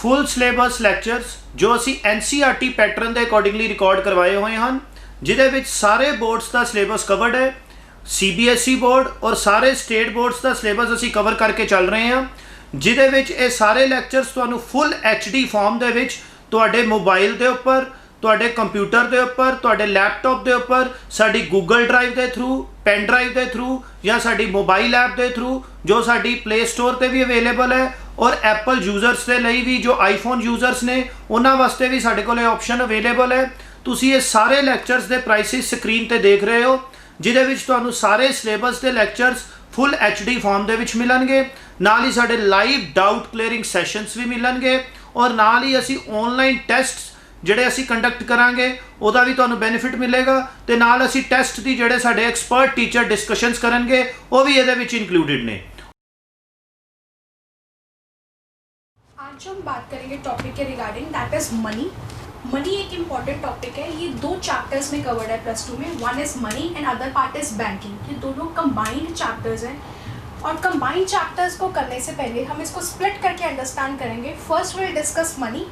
Full syllabus lectures जो असी NCERT pattern के अकॉर्डिंगली रिकॉर्ड करवाए हुए हैं, जिहदे सारे बोर्ड्स का सिलेबस कवर्ड है। CBSE बोर्ड और सारे स्टेट बोर्ड्स का सिलेबस असी कवर करके चल रहे हैं, जिहदे विच ये सारे लैक्चरस तुहानू फुल HD फॉर्म दे विच तुहाडे मोबाइल के उपर, तुहाडे कंप्यूटर के उपर, तुहाडे लैपटॉप के उपर, साडी गूगल ड्राइव के थ्रू, पेन ड्राइव के थ्रू या साडी मोबाइल ऐप के थ्रू जो साडी प्ले स्टोर पर भी अवेलेबल है, और एप्पल यूजर्स के लिए भी जो आईफोन यूजर्स ने उन्होंने वास्ते भी साढ़े को ऑप्शन अवेलेबल है। तुसी ये सारे लैक्चरस के प्राइसिस स्क्रीन पर देख रहे हो, जिहदे विच तुहानू सारे सिलेबस के लैक्चरस फुल HD फॉर्म दे विच मिलणगे, नाल ही साडे लाइव डाउट क्लीयरिंग सैशनस भी मिलणगे, और नाल ही असी ऑनलाइन टैसट्स जिहड़े असी कंडक्ट करांगे उहदा भी तुहानू बेनिफिट मिलेगा, ते नाल असी टैसट दी जिहड़े साडे एक्सपर्ट टीचर डिस्कशनस करनगे वो भी इहदे विच इंक्लूडिड ने। आज हम बात करेंगे टॉपिक के regarding, that is money. Money एक इम्पॉर्टेंट टॉपिक है, ये 2 चैप्टर्स में कवर्ड है +2 में। One is money and other part is banking. ये दोनों कंबाइंड चैप्टर्स हैं, और कंबाइंड चैप्टर्स को करने से पहले हम इसको स्प्लिट करके अंडरस्टैंड करेंगे। फर्स्ट विल डिस्कस मनी,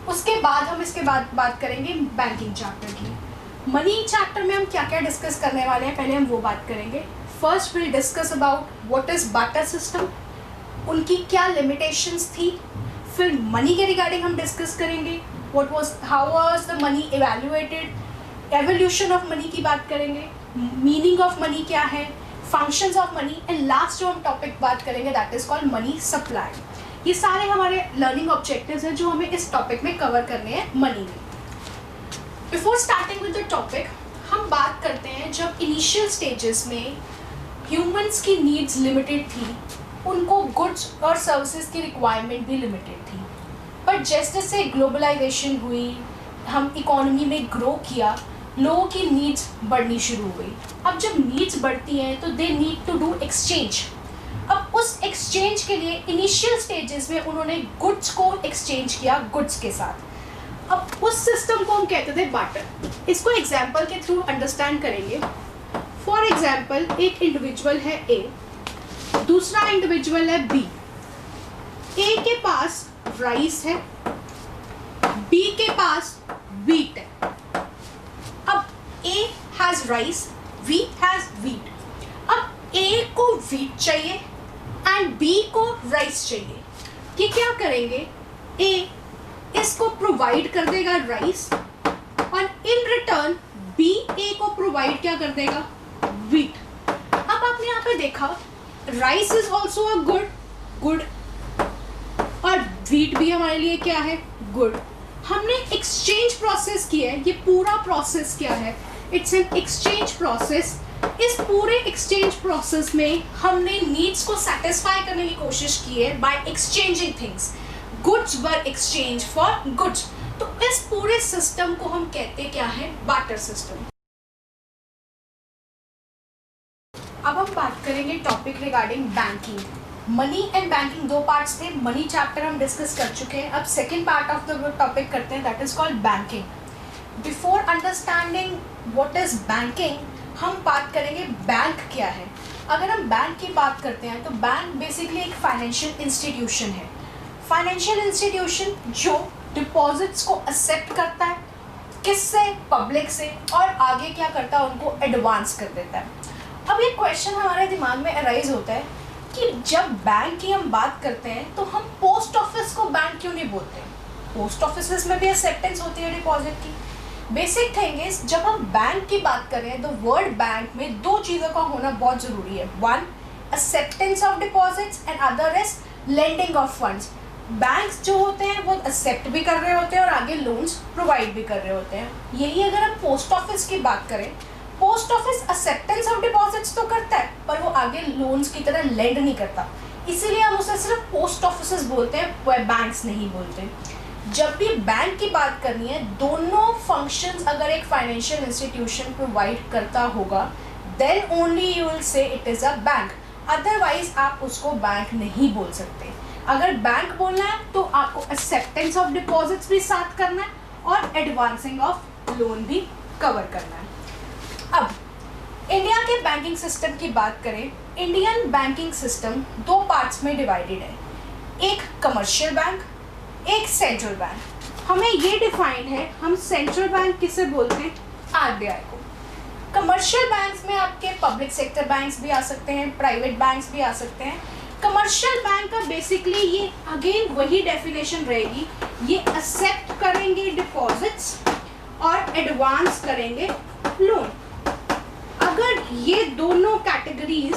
उसके बाद हम इसके बाद बात करेंगे बैंकिंग चैप्टर की। मनी चैप्टर में हम क्या क्या डिस्कस करने वाले हैं, पहले हम वो बात करेंगे। First will discuss about what is barter system, उनकी क्या लिमिटेशंस थी। फिर मनी के रिगार्डिंग हम डिस्कस करेंगे, how was the money evaluated, evolution of money की बात करेंगे, मीनिंग ऑफ मनी क्या है, functions of money, and last जो हम टॉपिक बात करेंगे that is called money supply. ये सारे हमारे लर्निंग ऑब्जेक्टिव्स हैं जो हमें इस टॉपिक में कवर करने हैं मनी में। Before starting with the topic हम बात करते हैं, जब इनिशियल स्टेजेस में ह्यूमंस की नीड्स लिमिटेड थी, उनको गुड्स और सर्विसेज की रिक्वायरमेंट भी लिमिटेड थी। बट जैसे जैसे ग्लोबलाइजेशन हुई, हम इकोनॉमी में ग्रो किया, लोगों की नीड्स बढ़नी शुरू हुई। अब जब नीड्स बढ़ती हैं तो they need to do exchange. अब उस एक्सचेंज के लिए इनिशियल स्टेजेस में उन्होंने गुड्स को एक्सचेंज किया गुड्स के साथ। अब उस सिस्टम को हम कहते थे बार्टर। इसको एग्जाम्पल के थ्रू अंडरस्टैंड करेंगे। फॉर एग्जाम्पल, एक इंडिविजुअल है A, दूसरा इंडिविजुअल है B। A के पास राइस है, B के पास व्हीट है। अब A has rice, B has wheat. अब A को व्हीट चाहिए एंड B को राइस चाहिए। ये क्या करेंगे, A इसको प्रोवाइड कर देगा राइस, और इन रिटर्न B A को प्रोवाइड क्या कर देगा, व्हीट। अब आपने यहाँ पे देखा rice is also a good, और व्हीट भी हमारे लिए क्या है, गुड। हमने एक्सचेंज प्रोसेस किया है। ये पूरा प्रोसेस क्या है, इट्स एन एक्सचेंज प्रोसेस। इस पूरे एक्सचेंज प्रोसेस में हमने नीड्स को सेटिस्फाई करने की कोशिश की है by exchanging things. Goods were exchange for goods. तो इस पूरे सिस्टम को हम कहते क्या है, बार्टर सिस्टम। अब हम बात करेंगे topic regarding banking. Money and banking 2 parts थे। मनी चैप्टर हम डिस्कस कर चुके हैं। अब second part of the topic करते हैं, that is called banking. Before understanding what is banking, हम बात करेंगे बैंक क्या है। अगर हम बैंक की बात करते हैं तो बैंक बेसिकली एक फाइनेंशियल इंस्टीट्यूशन है। फाइनेंशियल इंस्टीट्यूशन जो डिपॉजिट्स को एक्सेप्ट करता है, किससे, पब्लिक से, और आगे क्या करता है, उनको एडवांस कर देता है। अब ये क्वेश्चन हमारे दिमाग में अराइज होता है कि जब बैंक की हम बात करते हैं तो हम पोस्ट ऑफिस को बैंक क्यों नहीं बोलते। पोस्ट ऑफिस में भी एक्सेप्टेंस होती है डिपॉजिट की। बेसिक थिंग इज, जब हम बैंक की बात करें तो वर्ड बैंक में 2 चीज़ों का होना बहुत ज़रूरी है। One, acceptance of deposits, and other is lending of funds. Banks जो होते हैं वो एक्सेप्ट भी कर रहे होते हैं और आगे लोन्स प्रोवाइड भी कर रहे होते हैं। यही अगर हम पोस्ट ऑफिस की बात करें, post office acceptance of deposits तो करता है पर वो आगे लोन्स की तरह लेंड नहीं करता, इसीलिए हम उसे सिर्फ पोस्ट ऑफिस बोलते हैं, वो बैंक्स नहीं बोलते। जब भी बैंक की बात करनी है, दोनों फंक्शंस अगर एक फाइनेंशियल इंस्टीट्यूशन प्रोवाइड करता होगा, then only you will say it is a bank. Otherwise आप उसको बैंक नहीं बोल सकते। अगर बैंक बोलना है तो आपको एक्सेप्टेंस ऑफ डिपॉजिट्स भी साथ करना है और एडवांसिंग ऑफ लोन भी कवर करना है। अब इंडिया के बैंकिंग सिस्टम की बात करें, इंडियन बैंकिंग सिस्टम 2 पार्ट्स में डिवाइडेड है। एक कमर्शियल बैंक एक सेंट्रल बैंक। हमें ये डिफाइन है, हम सेंट्रल बैंक किसे बोलते हैं? आरबीआई को। कमर्शियल बैंक्स में आपके पब्लिक सेक्टर बैंक्स भी आ सकते हैं, प्राइवेट बैंक्स भी आ सकते हैं। कमर्शियल बैंक का बेसिकली ये अगेन वही डेफिनेशन रहेगी, ये एक्सेप्ट करेंगे डिपॉजिट्स और एडवांस करेंगे लोन। अगर ये दोनों कैटेगरीज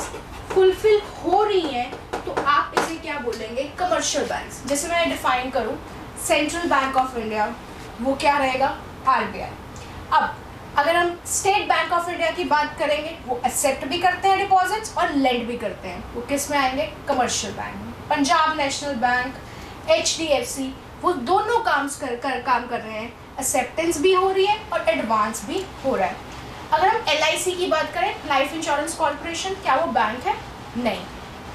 फुलफिल हो रही हैं तो आप इसे क्या बोलेंगे? Commercial banks. जैसे मैं डिफाइन करूं, सेंट्रल बैंक ऑफ इंडिया, वो क्या रहेगा? आरबीआई। अब अगर हम स्टेट बैंक ऑफ इंडिया की बात करेंगे, वो एक्सेप्ट भी करते हैं डिपॉजिट्स और लेंड भी करते हैं, वो किस में आएंगे? कमर्शियल बैंक में। पंजाब नेशनल बैंक, HDFC, वो दोनों काम कर रहे हैं, एक्सेप्टेंस भी हो रही है और एडवांस भी हो रहा है। अगर हम LIC की बात करें, लाइफ इंश्योरेंस कॉर्पोरेशन, क्या वो बैंक है? नहीं,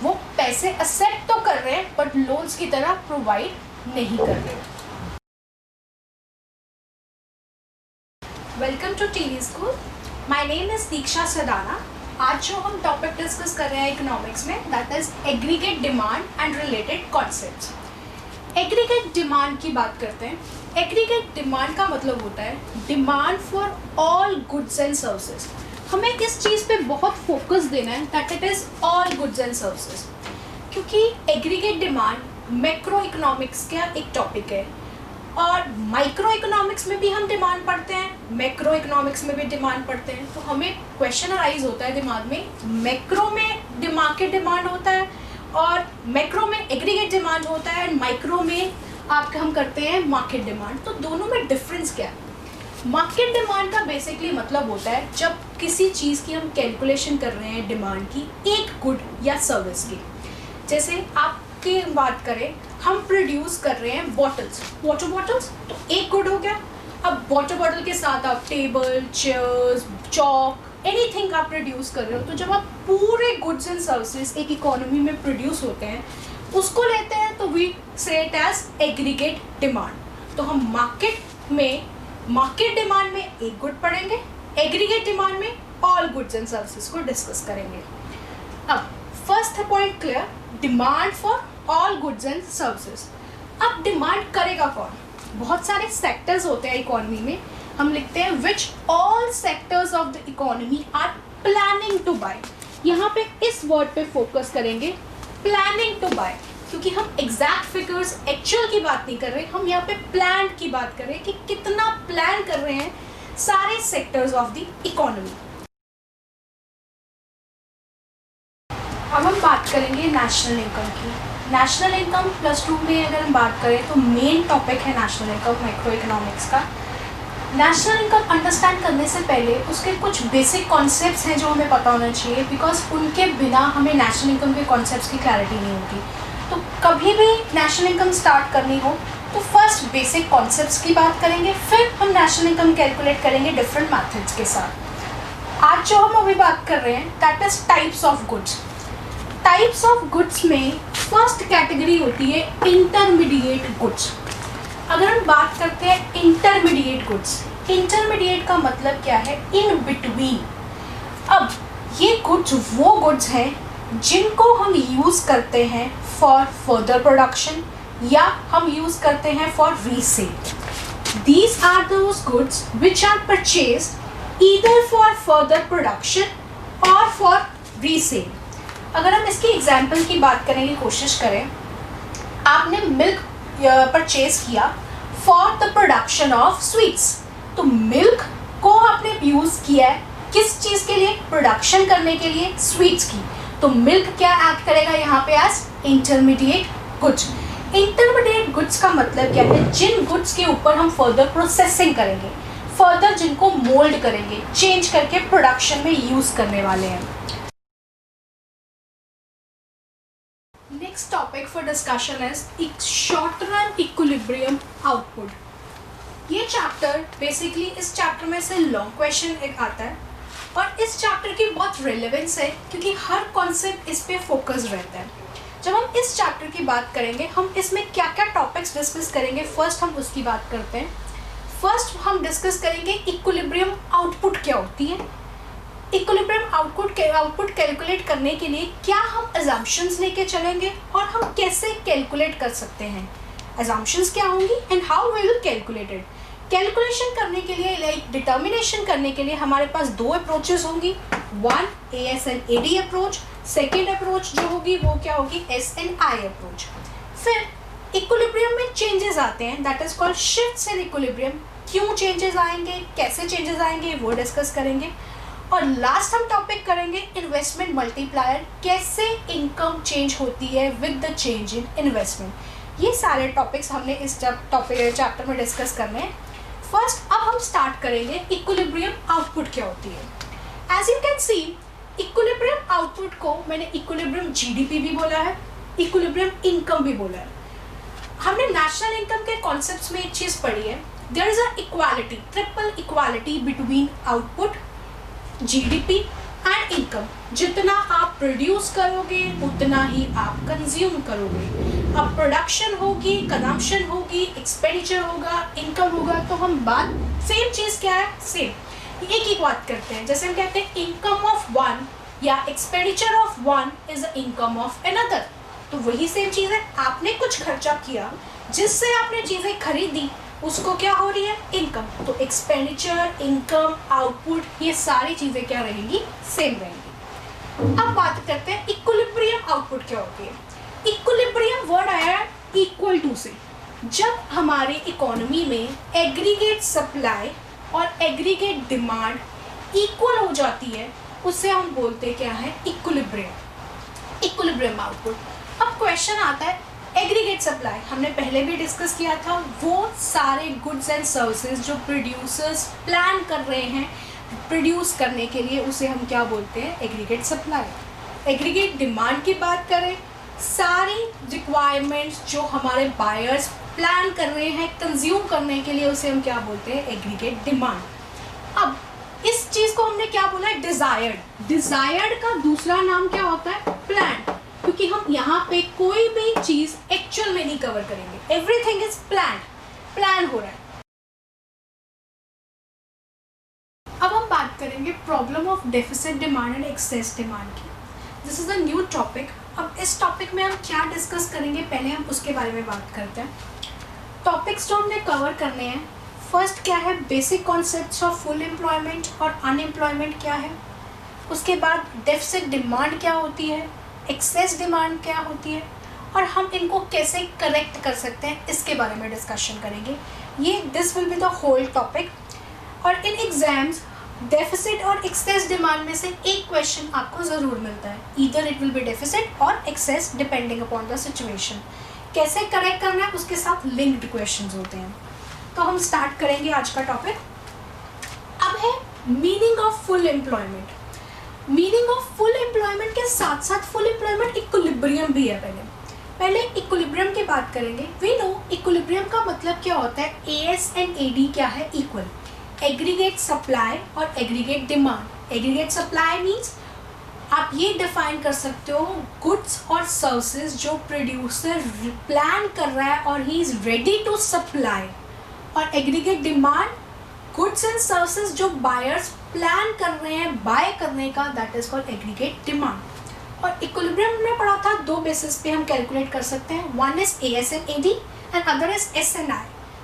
वो पैसे एक्सेप्ट तो कर रहे हैं बट लोन्स की तरह प्रोवाइड नहीं कर रहे। Welcome to TV school, my name is Diksha Sadana. आज जो हम टॉपिक डिस्कस कर रहे हैं इकोनॉमिक्स में, that is aggregate demand and related concepts. Aggregate demand की बात करते हैं। एग्रीगेट डिमांड का मतलब होता है demand for all goods and services. हमें इस चीज़ पे बहुत फोकस देना है that it is all goods and services, क्योंकि एग्रीगेट डिमांड मैक्रो इकोनॉमिक्स का एक टॉपिक है और माइक्रो इकोनॉमिक्स में भी हम डिमांड पढ़ते हैं, मैक्रो इकोनॉमिक्स में भी डिमांड पढ़ते हैं। तो हमें क्वेश्चन अराइज होता है दिमाग में, मैक्रो में मार्केट डिमांड होता है और मैक्रो में एग्रीगेट डिमांड होता है एंड माइक्रो में हम करते हैं मार्केट डिमांड। तो दोनों में डिफरेंस क्या है? मार्केट डिमांड का बेसिकली मतलब होता है जब किसी चीज़ की हम कैलकुलेशन कर रहे हैं डिमांड की, एक गुड या सर्विस की। जैसे आपकी बात करें, हम प्रोड्यूस कर रहे हैं बॉटल्स, वाटर बॉटल्स, तो एक गुड हो गया। अब वाटर बॉटल के साथ आप टेबल, चेयर्स, चॉक, एनीथिंग आप प्रोड्यूस कर रहे हो। तो जब आप पूरे गुड्स एंड सर्विसेज एक इकोनॉमी में प्रोड्यूस होते हैं, उसको लेते हैं तो वी से इट एज एग्रीगेट डिमांड। तो हम मार्केट डिमांड में एक गुड पढ़ेंगे, एग्रीगेट डिमांड में ऑल गुड्स एंड सर्विसेज को डिस्कस करेंगे। अब first point clear, demand for all goods and services. अब डिमांड करेगा कौन? बहुत सारे सेक्टर्स होते हैं इकोनॉमी में, हम लिखते हैं which all sectors of the economy are planning to buy. यहाँ पे इस वर्ड पे फोकस करेंगे, प्लानिंग टू बाय, क्योंकि हम एग्जैक्ट फिगर्स एक्चुअल की बात नहीं कर रहे, हम यहाँ पे प्लान की बात कर रहे हैं कि कितना प्लान कर रहे हैं सारे सेक्टर्स ऑफ द इकोनॉमी। अब हम बात करेंगे नेशनल इनकम की। नेशनल इनकम +2 में अगर हम बात करें तो मेन टॉपिक है नेशनल इनकम मैक्रो इकोनॉमिक्स का। नेशनल इनकम अंडरस्टैंड करने से पहले उसके कुछ बेसिक कॉन्सेप्ट्स हैं जो हमें पता होना चाहिए, बिकॉज उनके बिना हमें नेशनल इनकम के कॉन्सेप्ट्स की क्लैरिटी नहीं होगी। तो कभी भी नेशनल इनकम स्टार्ट करनी हो तो फर्स्ट बेसिक कॉन्सेप्ट्स की बात करेंगे, फिर हम नेशनल इनकम कैलकुलेट करेंगे डिफरेंट मैथड्स के साथ। आज जो हम अभी बात कर रहे हैं that is types of goods. Types of goods में फर्स्ट कैटेगरी होती है इंटरमीडिएट गुड्स। अगर हम बात करते हैं इंटरमीडिएट गुड्स, इंटरमीडिएट का मतलब क्या है? In between. अब ये गुड्स वो गुड्स हैं जिनको हम यूज़ करते हैं फॉर फर्दर प्रोडक्शन या हम यूज़ करते हैं for resale. These are those goods which are purchased either for further production और फॉर रीसेल। अगर हम इसकी एग्जाम्पल की बात करने की कोशिश करें, आपने मिल्क परचेज किया for the production of sweets, तो मिल्क को आपने यूज़ किया है किस चीज़ के लिए? प्रोडक्शन करने के लिए स्वीट्स की। तो मिल्क क्या एक्ट करेगा यहाँ पे as intermediate goods. Intermediate goods का मतलब क्या है? जिन गुड्स के ऊपर हम फर्दर प्रोसेसिंग करेंगे, फर्दर जिनको मोल्ड करेंगे, चेंज करके प्रोडक्शन में यूज़ करने वाले हैं। Next topic for discussion is short run equilibrium output. ये चैप्टर बेसिकली इस चैप्टर में से लॉन्ग क्वेश्चन एक आता है और इस चैप्टर की बहुत रेलेवेंस है क्योंकि हर कॉन्सेप्ट इस पे फोकस रहता है। जब हम इस चैप्टर की बात करेंगे, हम इसमें क्या क्या टॉपिक्स डिस्कस करेंगे, फर्स्ट हम उसकी बात करते हैं। फर्स्ट हम डिस्कस करेंगे इक्विलिब्रियम आउटपुट क्या होती है। इक्विलिब्रियम आउटपुट कैलकुलेट करने के लिए क्या हम अजम्पशंस लेके चलेंगे और हम कैसे कैलकुलेट कर सकते हैं। assumptions क्या होंगी and how we will calculate it. Calculation करने के लिए लाइक डिटर्मिनेशन करने के लिए हमारे पास दो अप्रोचेस होंगी, one AS&AD approach, second approach जो होगी वो क्या होगी S&I अप्रोच। फिर इक्विलिब्रियम में चेंजेस आते हैं, that is called shifts in equilibrium. क्यों चेंजेस आएंगे, कैसे चेंजेस आएंगे वो डिस्कस करेंगे। और लास्ट हम टॉपिक करेंगे इन्वेस्टमेंट मल्टीप्लायर, कैसे इनकम चेंज होती है with the change in investment. ये सारे टॉपिक्स हमने इस चैप्टर में डिस्कस करने हैं। फर्स्ट अब हम स्टार्ट करेंगे इक्विलिब्रियम आउटपुट क्या होती है। As you can see equilibrium output को मैंने इक्विलिब्रियम GDP भी बोला है, इक्विलिब्रियम इनकम भी बोला है। हमने नेशनल इनकम के कॉन्सेप्ट्स में एक चीज़ पढ़ी है, there is a equality, triple equality between output, GDP and income. जितना आप प्रोड्यूस करोगे उतना ही आप कंज्यूम करोगे। अब प्रोडक्शन होगी, कंजम्पशन होगी, एक्सपेंडिचर होगा, इनकम होगा, तो हम बात सेम चीज़ क्या है, सेम एक ही बात करते हैं। जैसे हम कहते हैं इनकम ऑफ वन या expenditure of one is the income of another, तो वही सेम चीज़ है। आपने कुछ खर्चा किया, जिससे आपने चीज़ें खरीदी, उसको क्या हो रही है, इनकम। तो एक्सपेंडिचर, इनकम, आउटपुट, ये सारी चीज़ें क्या रहेंगी, सेम रहेंगी। अब बात करते हैं इक्विलिब्रियम आउटपुट क्या होती है। इक्विलिब्रियम वर्ड आया है इक्वल टू से। जब हमारी इकोनॉमी में एग्रीगेट सप्लाई और एग्रीगेट डिमांड इक्वल हो जाती है, उससे हम बोलते क्या है, इक्विलिब्रियम, इक्विलिब्रियम आउटपुट। अब क्वेश्चन आता है एग्रीगेट सप्लाई, हमने पहले भी डिस्कस किया था, वो सारे गुड्स एंड सर्विसेज जो प्रोड्यूसर्स प्लान कर रहे हैं प्रोड्यूस करने के लिए, उसे हम क्या बोलते हैं, एग्रीगेट सप्लाई। एग्रीगेट डिमांड की बात करें, सारी रिक्वायरमेंट्स जो हमारे बायर्स प्लान कर रहे हैं कंज्यूम करने के लिए, उसे हम क्या बोलते हैं, एग्रीगेट डिमांड। अब इस चीज़ को हमने क्या बोला है, डिज़ायर्ड। डिज़ायर्ड का दूसरा नाम क्या होता है, प्लान, क्योंकि हम यहाँ पे कोई भी चीज एक्चुअल में नहीं कवर करेंगे, एवरीथिंग इज प्लान हो रहा है। अब हम बात करेंगे problem of deficit demand and excess demand की। This is a new topic. अब इस टॉपिक में हम क्या डिस्कस करेंगे, पहले हम उसके बारे में बात करते हैं। टॉपिक्स जो हमने कवर करने हैं, फर्स्ट क्या है, basic concepts of full employment और अनएम्प्लॉयमेंट क्या है। उसके बाद डेफिसिट डिमांड क्या होती है, एक्सेस डिमांड क्या होती है, और हम इनको कैसे करेक्ट कर सकते हैं, इसके बारे में डिस्कशन करेंगे। ये this will be the whole topic. और इन एग्जाम्स डेफिसिट और एक्सेस डिमांड में से एक क्वेश्चन आपको ज़रूर मिलता है, either it will be deficit और excess depending upon the situation. कैसे करेक्ट करना है, उसके साथ लिंक्ड क्वेश्चंस होते हैं। तो हम स्टार्ट करेंगे आज का टॉपिक। अब है meaning of full employment. Meaning of full employment के साथ साथ फुल एम्प्लॉयमेंट इक्विलिब्रियम भी है। पहले इक्विलिब्रियम की बात करेंगे। वी नो इक्विलिब्रियम का मतलब क्या होता है, AS&AD क्या है, इक्वल, एग्रीगेट सप्लाई और aggregate demand. Aggregate supply means आप ये डिफाइन कर सकते हो, गुड्स और सर्विसेज जो प्रोड्यूसर प्लान कर रहा है और he is ready to supply. और aggregate demand, goods and services जो बायर्स प्लान कर रहे हैं बाय करने का, that is called aggregate demand. और इक्विलिब्रियम हमने पढ़ा था, दो बेसिस पे हम कैलकुलेट कर सकते हैं, one is AS&AD and other is S&I।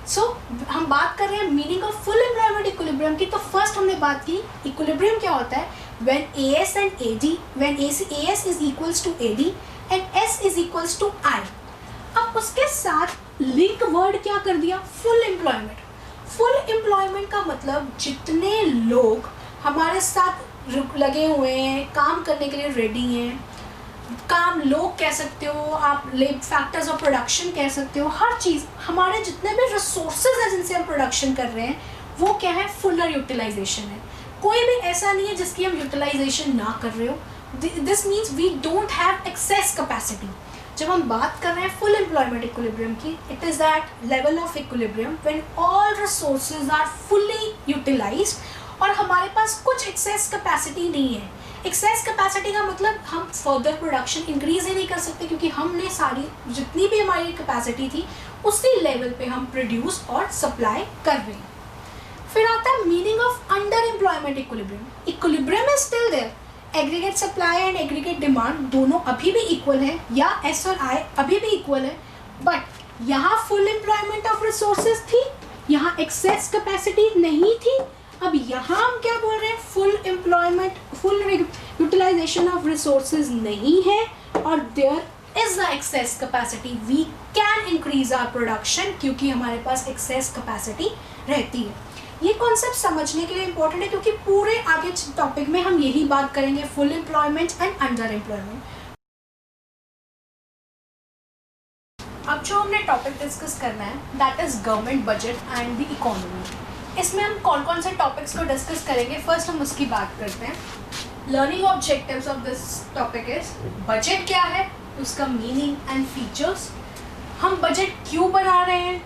सो हम बात कर रहे हैं meaning of full employment equilibrium की। तो फर्स्ट हमने बात की इक्विलिब्रियम क्या होता है, when AS&AD, when AS is equals to AD and S is equals to I। अब उसके साथ लिंक वर्ड क्या कर दिया, फुल एम्प्लॉयमेंट। फुल एम्प्लॉयमेंट का मतलब जितने लोग हमारे साथ लगे हुए हैं, काम करने के लिए रेडी हैं, काम लोग कह सकते हो आप, फैक्टर्स ऑफ प्रोडक्शन कह सकते हो, हर चीज़, हमारे जितने भी रिसोर्सेज हैं जिनसे हम प्रोडक्शन कर रहे हैं, वो क्या है, फुलर यूटिलाइजेशन है। कोई भी ऐसा नहीं है जिसकी हम यूटिलाइजेशन ना कर रहे हो। This means we don't have excess capacity. जब हम बात कर रहे हैं फुल एम्प्लॉयमेंट इक्विलिब्रियम की, it is that level of equilibrium when all resources are fully utilised और हमारे पास कुछ एक्सेस कैपेसिटी नहीं है। एक्सेस कैपेसिटी का मतलब हम फर्दर प्रोडक्शन इंक्रीज ही नहीं कर सकते, क्योंकि हमने सारी जितनी भी हमारी कैपेसिटी थी उसी लेवल पे हम प्रोड्यूस और सप्लाई कर रहे हैं। फिर आता है meaning of under employment equilibrium. Equilibrium is still there, aggregate supply and aggregate demand दोनों अभी भी इक्वल है, या S और I अभी भी इक्वल है, बट यहाँ फुल एम्प्लॉयमेंट ऑफ रिसोर्सेज थी, यहाँ एक्सेस कैपेसिटी नहीं थी। अब यहाँ हम क्या बोल रहे हैं, full employment, full utilisation of resources नहीं है और there is the excess capacity, we can increase our production, क्योंकि हमारे पास एक्सेस कैपेसिटी रहती है। ये कॉन्सेप्ट समझने के लिए इंपॉर्टेंट है, क्योंकि पूरे आगे टॉपिक में हम यही बात करेंगे, full employment and under employment. अब जो हमने टॉपिक डिस्कस करना है that is government budget and the economy. इसमें हम कौन कौन से टॉपिक्स को डिस्कस करेंगे, फर्स्ट हम उसकी बात करते हैं। Learning objectives of this topic is budget क्या है, उसका मीनिंग एंड फीचर्स, हम बजट क्यों बना रहे हैं,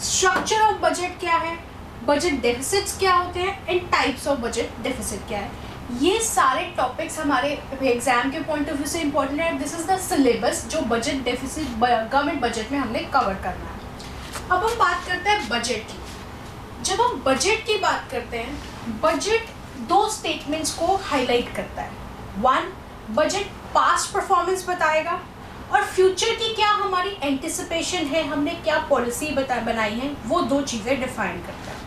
स्ट्रक्चर ऑफ बजट क्या है, बजट डेफिसिट्स क्या होते हैं and types of budget deficit क्या है। ये सारे टॉपिक्स हमारे एग्जाम के पॉइंट ऑफ व्यू से इंपॉर्टेंट है। दिस इज द सिलेबस जो बजट डेफिसिट गवर्नमेंट बजट में हमने कवर करना है। अब हम बात करते हैं बजट की। जब हम बजट की बात करते हैं, बजट दो स्टेटमेंट्स को हाईलाइट करता है। वन, बजट पास्ट परफॉर्मेंस बताएगा और फ्यूचर की क्या हमारी एंटिसिपेशन है, हमने क्या पॉलिसी बनाई है, वो दो चीज़ें डिफाइन करता है।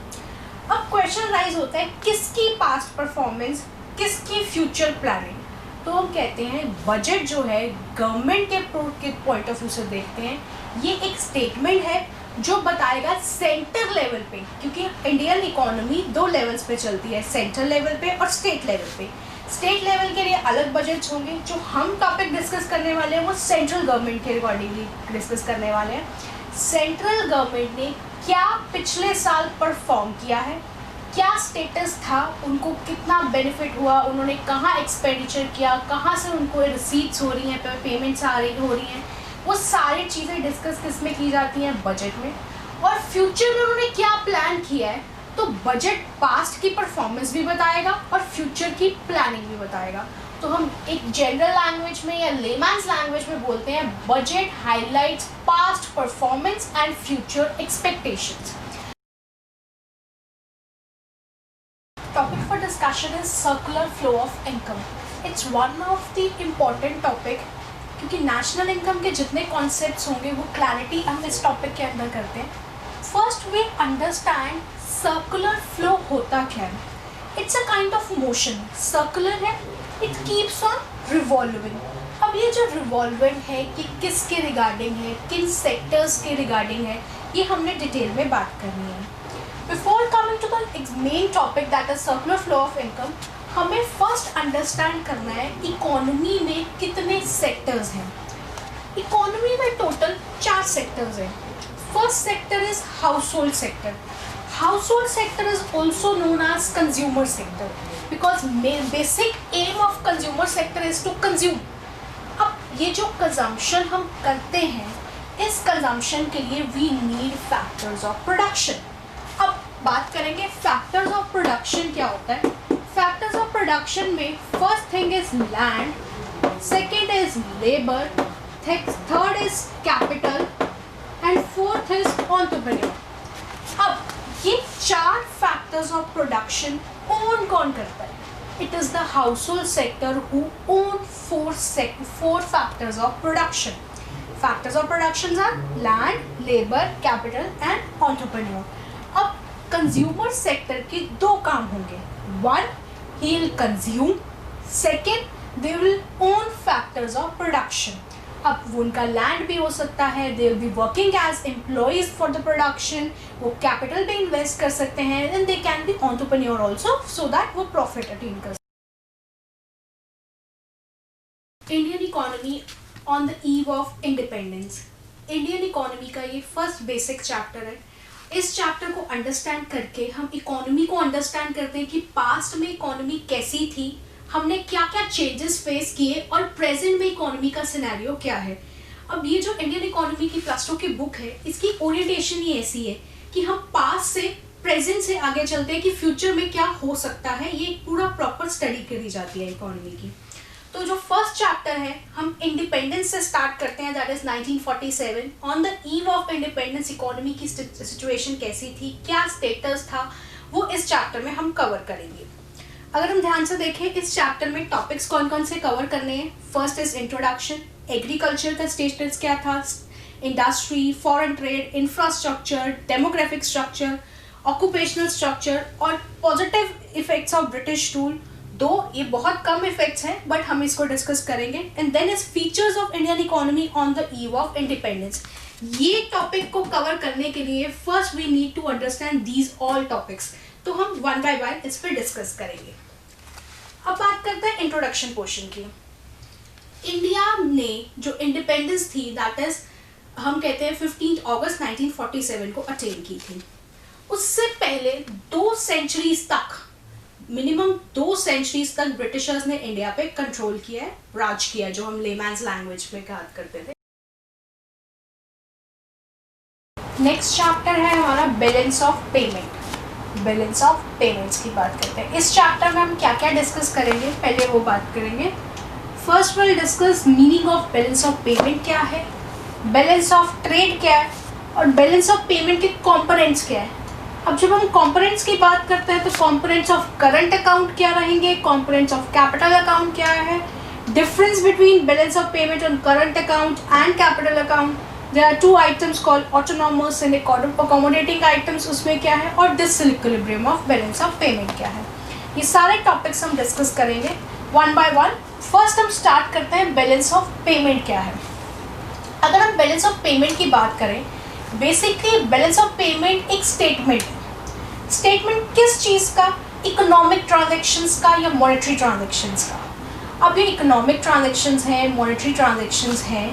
अब क्वेश्चन राइज होता है किसकी पास्ट परफॉर्मेंस, किसकी फ्यूचर प्लानिंग। तो हम कहते हैं बजट जो है गवर्नमेंट के पॉइंट ऑफ व्यू से देखते हैं, ये एक स्टेटमेंट है जो बताएगा सेंटर लेवल पे, क्योंकि इंडियन इकोनॉमी दो लेवल्स पे चलती है, सेंट्रल लेवल पे और स्टेट लेवल पे। स्टेट लेवल के लिए अलग बजट्स होंगे, जो हम टॉपिक डिस्कस करने वाले हैं वो सेंट्रल गवर्नमेंट के अकॉर्डिंगली डिस्कस करने वाले हैं। सेंट्रल गवर्नमेंट ने क्या पिछले साल परफॉर्म किया है, क्या स्टेटस था, उनको कितना बेनिफिट हुआ, उन्होंने कहाँ एक्सपेंडिचर किया, कहाँ से उनको रिसीट्स हो रही हैं, पेमेंट्स हो रही हैं, वो सारी चीज़ें डिस्कस किस में की जाती हैं, बजट में। और फ्यूचर में उन्होंने क्या प्लान किया है, तो बजट पास्ट की परफॉर्मेंस भी बताएगा और फ्यूचर की प्लानिंग भी बताएगा। तो हम एक जनरल लैंग्वेज में या लेमैन्स लैंग्वेज में बोलते हैं budget highlights past performance and future expectations. Topic for discussion is circular flow of income. It's one of the important topic, क्योंकि नेशनल इनकम के जितने कॉन्सेप्ट्स होंगे वो क्लैरिटी हम इस टॉपिक के अंदर करते हैं। First we understand circular flow होता क्या है। It's a kind of motion, circular है, इट कीप्स ऑन रिवॉल्विंग। अब ये जो रिवॉल्विंग है कि किसके रिगार्डिंग है, किन सेक्टर्स के रिगार्डिंग है, ये हमने डिटेल में बात करनी है। Before coming to the main topic that is circular flow of income, हमें फर्स्ट अंडरस्टैंड करना है इकोनॉमी में कितने सेक्टर्स हैं। इकोनॉमी में टोटल 4 सेक्टर्स हैं। First sector is household sector. Household sector is also known as consumer sector, because basic aim of consumer sector is to consume. अब ये जो कंजम्पशन हम करते हैं, इस कंजम्पशन के लिए we need factors of production. अब बात करेंगे फैक्टर्स ऑफ प्रोडक्शन क्या होता है। फैक्टर्स ऑफ प्रोडक्शन में first thing is land, second is labour, third is capital and fourth is entrepreneur. अब ये 4 फैक्टर्स ऑफ प्रोडक्शन ओन कौन करता है? It is the household sector who own 4 factors of production. Factors of production are land, labour, capital and entrepreneur. अब consumer sector के 2 काम होंगे। One, he will consume, second they will own factors of production. अब वो उनका land भी हो सकता है, they will be working as employees for the production, वो कैपिटल भी इन्वेस्ट कर सकते हैं and they can be entrepreneur also, so that वो प्रॉफिट अटेन कर। Indian economy on the eve of independence. Indian economy का ये फर्स्ट बेसिक चैप्टर है। इस चैप्टर को अंडरस्टैंड करके हम इकोनॉमी को अंडरस्टैंड करते हैं कि पास्ट में इकोनॉमी कैसी थी, हमने क्या क्या चेंजेस फेस किए और प्रेजेंट में इकोनॉमी का सिनेरियो क्या है। अब ये जो इंडियन इकोनॉमी की +2 की बुक है, इसकी ओरिएंटेशन ही ऐसी है कि हम पास्ट से प्रेजेंट से आगे चलते हैं कि फ्यूचर में क्या हो सकता है। ये पूरा प्रॉपर स्टडी करी जाती है इकोनॉमी की। तो जो फर्स्ट चैप्टर है हम इंडिपेंडेंस से स्टार्ट करते हैं, that is 1947। On the eve of independence economy की सिचुएशन कैसी थी, क्या स्टेटस था, वो इस चैप्टर में हम कवर करेंगे। अगर हम ध्यान से देखें इस चैप्टर में टॉपिक्स कौन कौन से कवर करने हैं। फर्स्ट इज इंट्रोडक्शन, एग्रीकल्चर का स्टेटस क्या था, industry, foreign trade, infrastructure, demographic structure, occupational structure और positive effects of British rule. दो ये बहुत कम इफेक्ट्स हैं बट हम इसको डिस्कस करेंगे। And then is features of Indian economy on the eve of independence. ये टॉपिक को कवर करने के लिए first we need to understand these all topics. तो हम वन बाय वन इस पर डिस्कस करेंगे। अब बात करते हैं इंट्रोडक्शन पोर्शन की। इंडिया ने जो इंडिपेंडेंस थी दैट इज हम कहते हैं 15 अगस्त 1947 को अटेन की थी। उससे पहले 2 सेंचुरीज तक, मिनिमम 2 सेंचुरीज तक ब्रिटिशर्स ने इंडिया पे कंट्रोल किया है, राज किया, जो हम लेमैन्स लैंग्वेज में बात करते थे। नेक्स्ट चैप्टर है हमारा balance of payment. Balance of payments की बात करते हैं। इस चैप्टर में हम क्या क्या डिस्कस करेंगे, पहले वो बात करेंगे। First will discuss meaning of balance of payment क्या है, बैलेंस ऑफ ट्रेड क्या है और बैलेंस ऑफ पेमेंट के कंपोनेंट्स क्या है। अब जब हम कंपोनेंट्स की बात करते हैं तो कंपोनेंट्स ऑफ करंट अकाउंट क्या रहेंगे, कंपोनेंट्स ऑफ कैपिटल अकाउंट क्या है, difference between balance of payment on current account and capital account. There are 2 items called autonomous and accommodating items, उसमें क्या है, और disequilibrium of balance of payment क्या है। ये सारे टॉपिक्स हम डिस्कस करेंगे वन बाय वन। फर्स्ट हम स्टार्ट करते हैं बैलेंस ऑफ पेमेंट क्या है। अगर हम बैलेंस ऑफ पेमेंट की बात करें, बेसिकली बैलेंस ऑफ पेमेंट एक स्टेटमेंट है। स्टेटमेंट किस चीज़ का, इकोनॉमिक ट्रांजैक्शंस का या मॉनेटरी ट्रांजैक्शंस का। अब ये इकोनॉमिक ट्रांजैक्शंस हैं, मॉनेटरी ट्रांजैक्शंस हैं,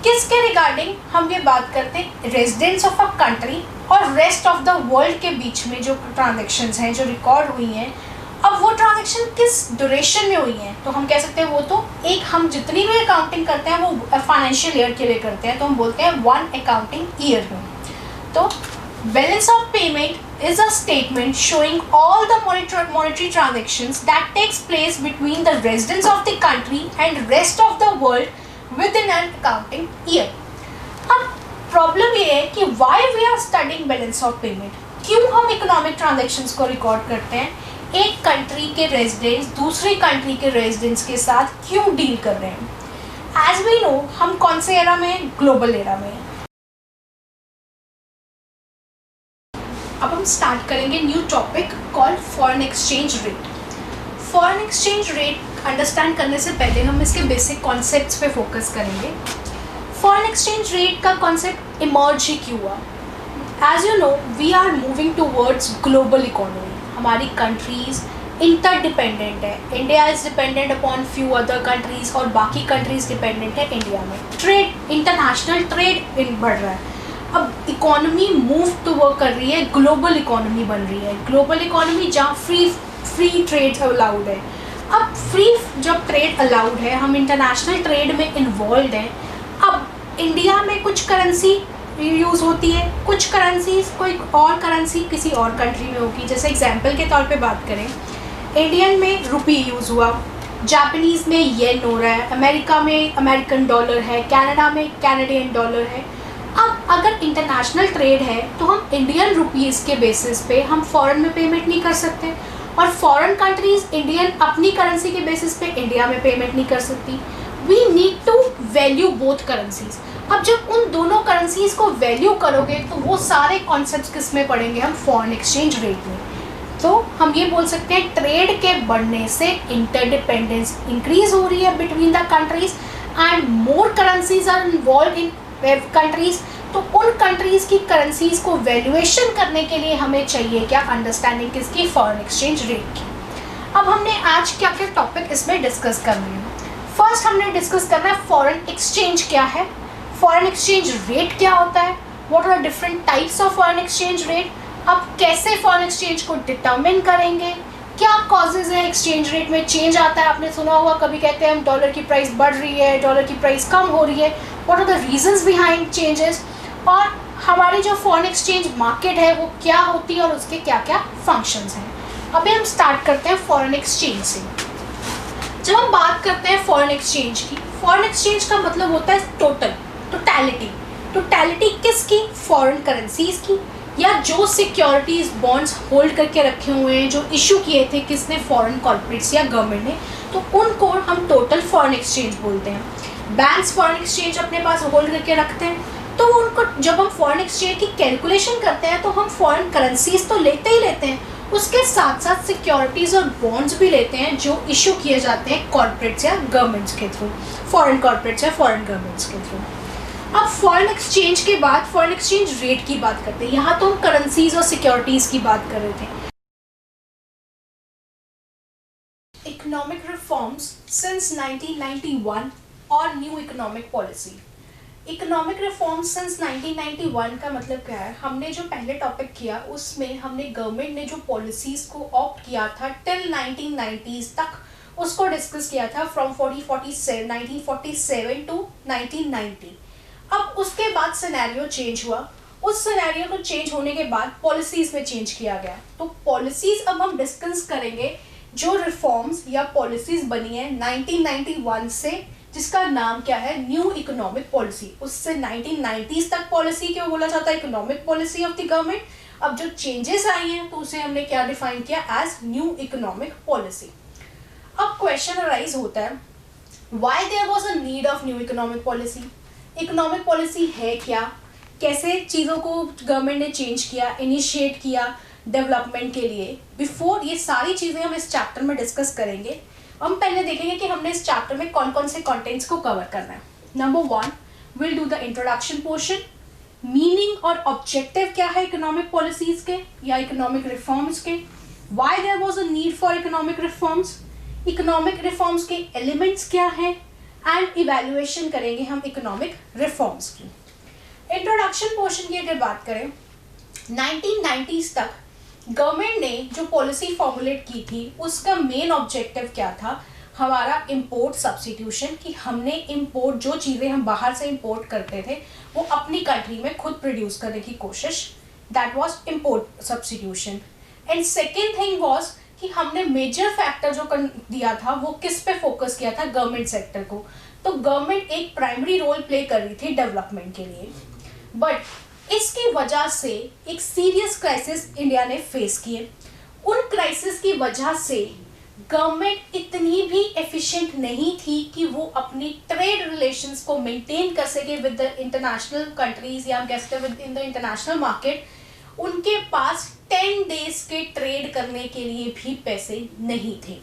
किसके रिगार्डिंग हम ये बात करते हैं, रेजिडेंट्स ऑफ अ कंट्री और रेस्ट ऑफ द वर्ल्ड के बीच में जो ट्रांजैक्शंस हैं, जो रिकॉर्ड हुई हैं। अब वो ट्रांजैक्शन किस ड्यूरेशन में हुई हैं, तो हम कह सकते हैं वो तो एक, हम जितनी भी अकाउंटिंग करते हैं वो फाइनेंशियल ईयर के लिए करते हैं, तो हम बोलते हैं 1 अकाउंटिंग ईयर में। तो balance of payment is a statement showing all the monetary transactions that takes place between the residents of the country and rest of the world within an accounting year. अब problem ये है कि why we are studying balance of payment, क्यों हम economic transactions को record करते हैं, एक कंट्री के रेजिडेंट्स दूसरी कंट्री के रेजिडेंट्स के साथ क्यों डील कर रहे हैं। एज वी नो हम कौन से एरा में हैं, ग्लोबल एरा में। अब हम स्टार्ट करेंगे new topic called foreign exchange rate. Foreign exchange rate understand करने से पहले हम इसके बेसिक कॉन्सेप्ट्स पे फोकस करेंगे। फॉरेन एक्सचेंज रेट का कॉन्सेप्ट इमर्ज ही क्यों हुआ। As you know we are moving towards global economy. हमारी कंट्रीज इंटरडिपेंडेंट है। India is dependent upon few other countries और बाकी कंट्रीज डिपेंडेंट है इंडिया में। ट्रेड, इंटरनेशनल ट्रेड बढ़ रहा है। अब इकोनॉमी मूव टू वर्क कर रही है, ग्लोबल इकोनॉमी बन रही है। ग्लोबल इकोनॉमी जहाँ फ्री ट्रेड अलाउड है। अब फ्री जब ट्रेड अलाउड है, हम इंटरनेशनल ट्रेड में इन्वॉल्व हैं। अब इंडिया में कुछ करेंसी यूज़ होती है, कुछ करेंसीज कोई और करेंसी किसी और कंट्री में होगी। जैसे एग्जांपल के तौर पे बात करें, इंडियन में रुपी यूज़ हुआ, जापानीज़ में येन हो रहा है, अमेरिका में अमेरिकन डॉलर है, कनाडा में कैनेडियन डॉलर है। अब अगर इंटरनेशनल ट्रेड है तो हम इंडियन रुपीज़ के बेसिस पे हम फॉरेन में पेमेंट नहीं कर सकते और फॉरेन कंट्रीज़ इंडियन अपनी करेंसी के बेसिस पे इंडिया में पेमेंट नहीं कर सकती। We need to value both currencies. अब जब उन दोनों करेंसीज को वैल्यू करोगे तो वो सारे कॉन्सेप्ट्स किस में पढ़ेंगे हम, फॉरेन एक्सचेंज रेट में। तो हम ये बोल सकते हैं ट्रेड के बढ़ने से इंटरडिपेंडेंस इंक्रीज हो रही है between the countries and more currencies are involve in countries. तो उन कंट्रीज की करेंसीज को वैल्यूएशन करने के लिए हमें चाहिए क्या, अंडरस्टैंडिंग किसकी, फॉरेन एक्सचेंज रेट की। अब हमने आज क्या क्या टॉपिक इसमें डिस्कस करने हैं। फर्स्ट हमने डिस्कस करना है फॉरेन एक्सचेंज क्या है, फॉरेन एक्सचेंज रेट क्या होता है, what are different types of foreign exchange rate. अब कैसे फॉरेन एक्सचेंज को डिटर्मिन करेंगे, क्या कॉजेज है एक्सचेंज रेट में चेंज आता है। आपने सुना होगा कभी कहते हैं हम डॉलर की प्राइस बढ़ रही है, डॉलर की प्राइस कम हो रही है, what are the reasons behind changes, और हमारी जो फॉरेन एक्सचेंज मार्केट है वो क्या होती है और उसके क्या क्या फंक्शंस हैं। अभी हम स्टार्ट करते हैं फॉरेन एक्सचेंज से। जब हम बात करते हैं फॉरेन एक्सचेंज की, फॉरेन एक्सचेंज का मतलब होता है टोटलिटी। टोटलिटी किसकी, फॉरेन करेंसीज की, या जो सिक्योरिटीज बॉन्ड्स होल्ड करके रखे हुए हैं, जो इशू किए थे किसने, फॉरेन कॉर्पोरेट्स या गवर्नमेंट ने, तो उनको हम टोटल फॉरेन एक्सचेंज बोलते हैं। बैंक्स फॉरेन एक्सचेंज अपने पास होल्ड करके रखते हैं, तो उनको जब हम फॉरेन एक्सचेंज की कैलकुलेशन करते हैं तो हम फॉरेन करेंसीज तो लेते ही लेते हैं, उसके साथ साथ सिक्योरिटीज़ और बॉन्ड्स भी लेते हैं जो इशू किए जाते हैं कॉर्पोरेट्स या गवर्नमेंट्स के थ्रू, फॉरेन कॉर्पोरेट्स या फॉरेन गवर्नमेंट्स के थ्रू। अब फॉरेन एक्सचेंज के बाद फॉरेन एक्सचेंज रेट की बात करते हैं। यहाँ तो हम करेंसीज और सिक्योरिटीज़ की बात कर रहे थे। इकोनॉमिक रिफॉर्म्स सिंस 1991 और new economic policy. Economic reform since 1991 का मतलब क्या है? हमने जो पहले टॉपिक किया उसमें हमने गवर्नमेंट ने जो पॉलिसीज़ को ऑप्ट किया था टिल 1990s तक उसको डिस्कस किया था, फ्रॉम 1947 टू 1990। अब उसके बाद सिनेरियो चेंज हुआ, उस सिनेरियो को चेंज होने के बाद पॉलिसीज़ में चेंज किया गया। तो पॉलिसीज़ अब हम डिस्कस करेंगे जो रिफॉर्म्स या पॉलिसीज़ बनी है 1991 से, जिसका नाम क्या है? New economic policy. उससे 1990s तक पॉलिसी क्यों बोला जाता है? Economic policy of the government. अब जो चेंजेस आई हैं तो उसे हमने क्या डिफाइन किया? As new economic policy. अब क्वेश्चन अराइज होता है, why there was a need of new economic policy? Economic policy है क्या? कैसे चीज़ों को गवर्नमेंट ने चेंज किया, इनिशिएट किया डेवलपमेंट के लिए? बिफोर ये सारी चीज़ें हम इस चैप्टर में डिस्कस करेंगे। हम पहले देखेंगे कि हमने इस चैप्टर में कौन कौन से कंटेंट्स को कवर करना है। Number 1 will do the introduction portion, meaning और ऑब्जेक्टिव क्या है इकोनॉमिक पॉलिसीज के या इकोनॉमिक रिफॉर्म्स के, why there was a need for economic reforms, economic reforms के एलिमेंट्स क्या हैं, एंड इवैल्यूएशन करेंगे हम इकोनॉमिक रिफॉर्म्स की। इंट्रोडक्शन पोर्शन की अगर बात करें, 1990s तक गवर्नमेंट ने जो पॉलिसी फॉर्मुलेट की थी उसका मेन ऑब्जेक्टिव क्या था? हमारा इंपोर्ट सब्स्टिट्यूशन, कि हमने इंपोर्ट जो चीज़ें हम बाहर से इंपोर्ट करते थे वो अपनी कंट्री में खुद प्रोड्यूस करने की कोशिश, that was import substitution. And second thing was कि हमने मेजर फैक्टर जो दिया था वो किस पे फोकस किया था? गवर्नमेंट सेक्टर को। तो गवर्नमेंट एक प्राइमरी रोल प्ले कर रही थी डेवलपमेंट के लिए, बट इसकी वजह से एक सीरियस क्राइसिस इंडिया ने फेस किए। उन क्राइसिस की वजह से गवर्नमेंट इतनी भी एफिशिएंट नहीं थी कि वो अपनी ट्रेड रिलेशंस को मेंटेन कर सके विद द इंटरनेशनल कंट्रीज, या हम कह सकते हैं with in the international market. उनके पास 10 डेज के ट्रेड करने के लिए भी पैसे नहीं थे।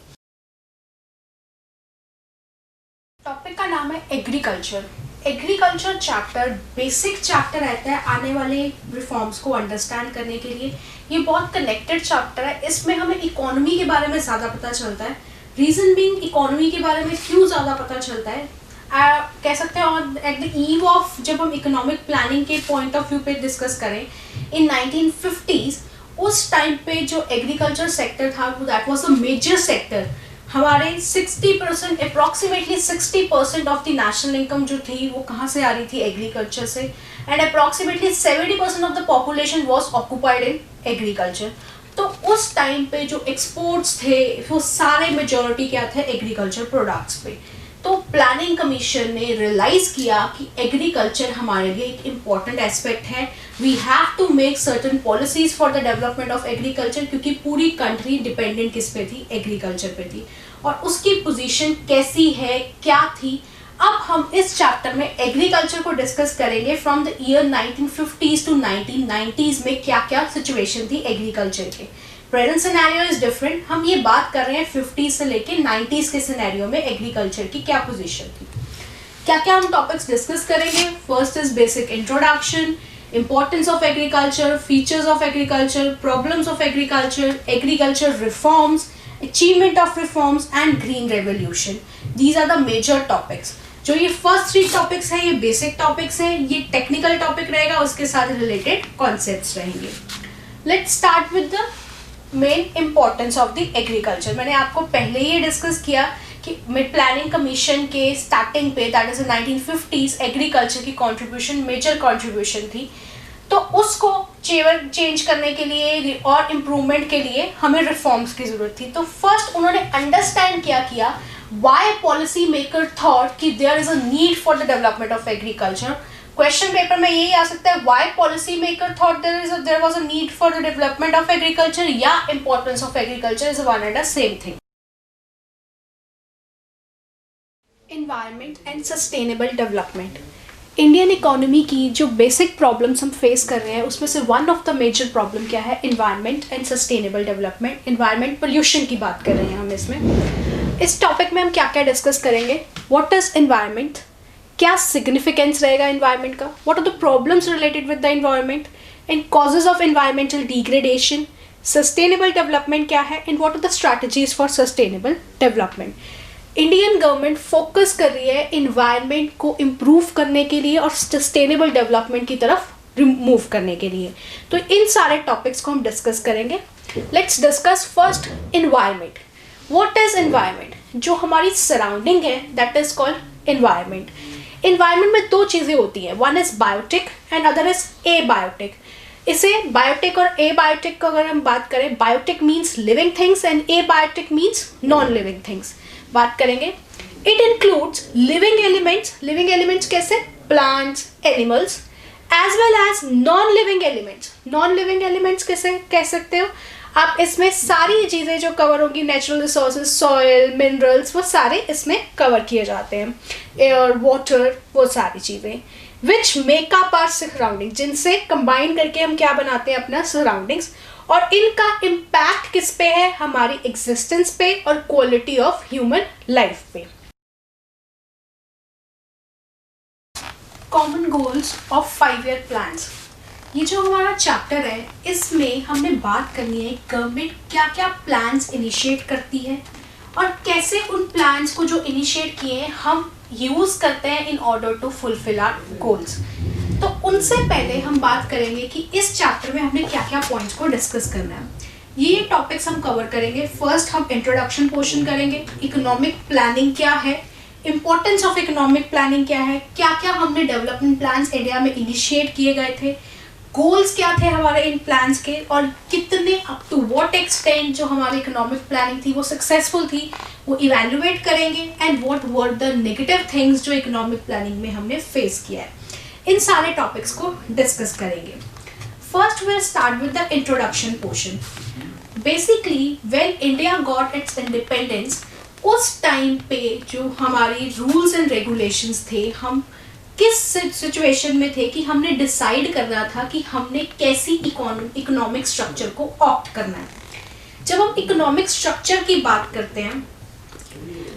टॉपिक का नाम है agriculture. Agriculture chapter basic chapter रहता है आने वाले रिफॉर्म्स को अंडरस्टैंड करने के लिए। ये बहुत कनेक्टेड चैप्टर है, इसमें हमें इकोनॉमी के बारे में ज़्यादा पता चलता है। रीज़न बीइंग, इकोनॉमी के बारे में क्यों ज़्यादा पता चलता है, कह सकते हैं और एट द ईव ऑफ जब हम इकोनॉमिक प्लानिंग के पॉइंट ऑफ व्यू पे डिस्कस करें इन 1950s, उस टाइम पे जो एग्रीकल्चर सेक्टर था that was a major sector. हमारे 60% approximately 60% of the national income जो थी वो कहाँ से आ रही थी? एग्रीकल्चर से। And approximately 70% of the population was occupied in agriculture. तो उस टाइम पे जो एक्सपोर्ट्स थे वो सारे मेजॉरिटी क्या थे? एग्रीकल्चर प्रोडक्ट्स पे। तो प्लानिंग कमीशन ने रियलाइज किया कि एग्रीकल्चर हमारे लिए एक इम्पॉर्टेंट एस्पेक्ट है, we have to make certain policies for the development of agriculture, क्योंकि पूरी कंट्री डिपेंडेंट किस पे थी? एग्रीकल्चर पे थी। और उसकी पोजीशन कैसी है, क्या थी? अब हम इस चैप्टर में एग्रीकल्चर को डिस्कस करेंगे from the year 1950s to 1990s में क्या क्या सिचुएशन थी एग्रीकल्चर के। प्रेजेंट सिनेरियो इज डिफरेंट, हम ये बात कर रहे हैं 50s से लेके 90s के सिनेरियो में एग्रीकल्चर की क्या पोजीशन थी। क्या क्या हम टॉपिक्स डिस्कस करेंगे? First is basic introduction, importance of agriculture, features of agriculture, problems of agriculture, agriculture reforms, achievement of reforms and green revolution. These are the major topics. जो ये फर्स्ट 3 टॉपिक्स हैं ये basic topics हैं, ये technical topic रहेगा, उसके साथ related concepts रहेंगे। Let's start with the main importance of the agriculture. मैंने आपको पहले ही डिस्कस किया कि मिड प्लानिंग कमीशन के स्टार्टिंग पे दैट इज 1950s एग्रीकल्चर की कंट्रीब्यूशन मेजर कंट्रीब्यूशन थी। तो उसको चेंज करने के लिए और इम्प्रूवमेंट के लिए हमें रिफॉर्म्स की ज़रूरत थी। तो फर्स्ट उन्होंने अंडरस्टैंड किया व्हाई पॉलिसी मेकर थॉट कि there is a need for the development of agriculture. Question paper में यही आ सकता है, why policy maker thought there was a need for the development of agriculture, या importance of agriculture is one and the same thing. Environment and sustainable development. Indian economy की जो basic problems हम face कर रहे हैं उसमें से one of the major problem क्या है, environment and sustainable development. Environment pollution की बात कर रहे हैं हम इसमें। इस टॉपिक में हम क्या क्या डिस्कस करेंगे, व्हाट इज़ इन्वायरमेंट, क्या सिग्निफिकेंस रहेगा इन्वायरमेंट का, what are the problems related with the environment and causes of environmental degradation, sustainable development क्या है and what are the strategies for sustainable development. Indian government focus कर रही है environment को improve करने के लिए और सस्टेनेबल डेवलपमेंट की तरफ मूव करने के लिए। तो इन सारे टॉपिक्स को हम डिस्कस करेंगे। Let's discuss first environment. What is environment? जो हमारी सराउंडिंग है that is called environment. Environment में दो चीज़ें होती हैं, one is biotic and other is abiotic. इसे बायोटिक और ए बायोटिक को अगर हम बात करें, biotic means living things and abiotic means non living things बात करेंगे। It includes living elements. Living elements कैसे? Plants, animals, as well as non living elements. Non living elements कैसे कह सकते हो आप? इसमें सारी चीज़ें जो कवर होगी, नेचुरल रिसोर्सेज, सॉयल, मिनरल्स, वो सारे इसमें कवर किए जाते हैं। एयर, वाटर, वो सारी चीज़ें which make up our surrounding, जिनसे कंबाइन करके हम क्या बनाते हैं, अपना सराउंडिंग्स। और इनका इम्पैक्ट किस पे है? हमारी एग्जिस्टेंस पे और क्वालिटी ऑफ ह्यूमन लाइफ पे। Common goals of 5-year plans, ये जो हमारा चैप्टर है इसमें हमने बात करनी है गवर्नमेंट क्या क्या प्लान्स इनिशिएट करती है और कैसे उन प्लान्स को जो इनिशिएट किए हैं हम यूज़ करते हैं in order to fulfil our goals. तो उनसे पहले हम बात करेंगे कि इस चैप्टर में हमने क्या क्या पॉइंट्स को डिस्कस करना है। ये टॉपिक्स हम कवर करेंगे। फर्स्ट हम इंट्रोडक्शन पोर्शन करेंगे, इकोनॉमिक प्लानिंग क्या है, इंपॉर्टेंस ऑफ इकोनॉमिक प्लानिंग क्या है, क्या क्या हमने डेवलपमेंट प्लान्स इंडिया में इनिशिएट किए गए थे, गोल्स क्या थे हमारे इन प्लान्स के और कितने अप टू व्हाट एक्सटेंट जो हमारी इकोनॉमिक प्लानिंग थी वो सक्सेसफुल थी, वो इवेल्युएट करेंगे and what were the negative things जो इकोनॉमिक प्लानिंग में हमने फेस किया है। इन सारे टॉपिक्स को डिस्कस करेंगे। First will start with the introduction portion. Basically when India got its independence, उस टाइम पे जो हमारी रूल्स एंड रेगुलेशंस थे, हम किस सिचुएशन में थे कि हमने डिसाइड करना था कि हमने कैसी इकोनॉमिक स्ट्रक्चर को ऑप्ट करना है। जब हम इकोनॉमिक स्ट्रक्चर की बात करते हैं,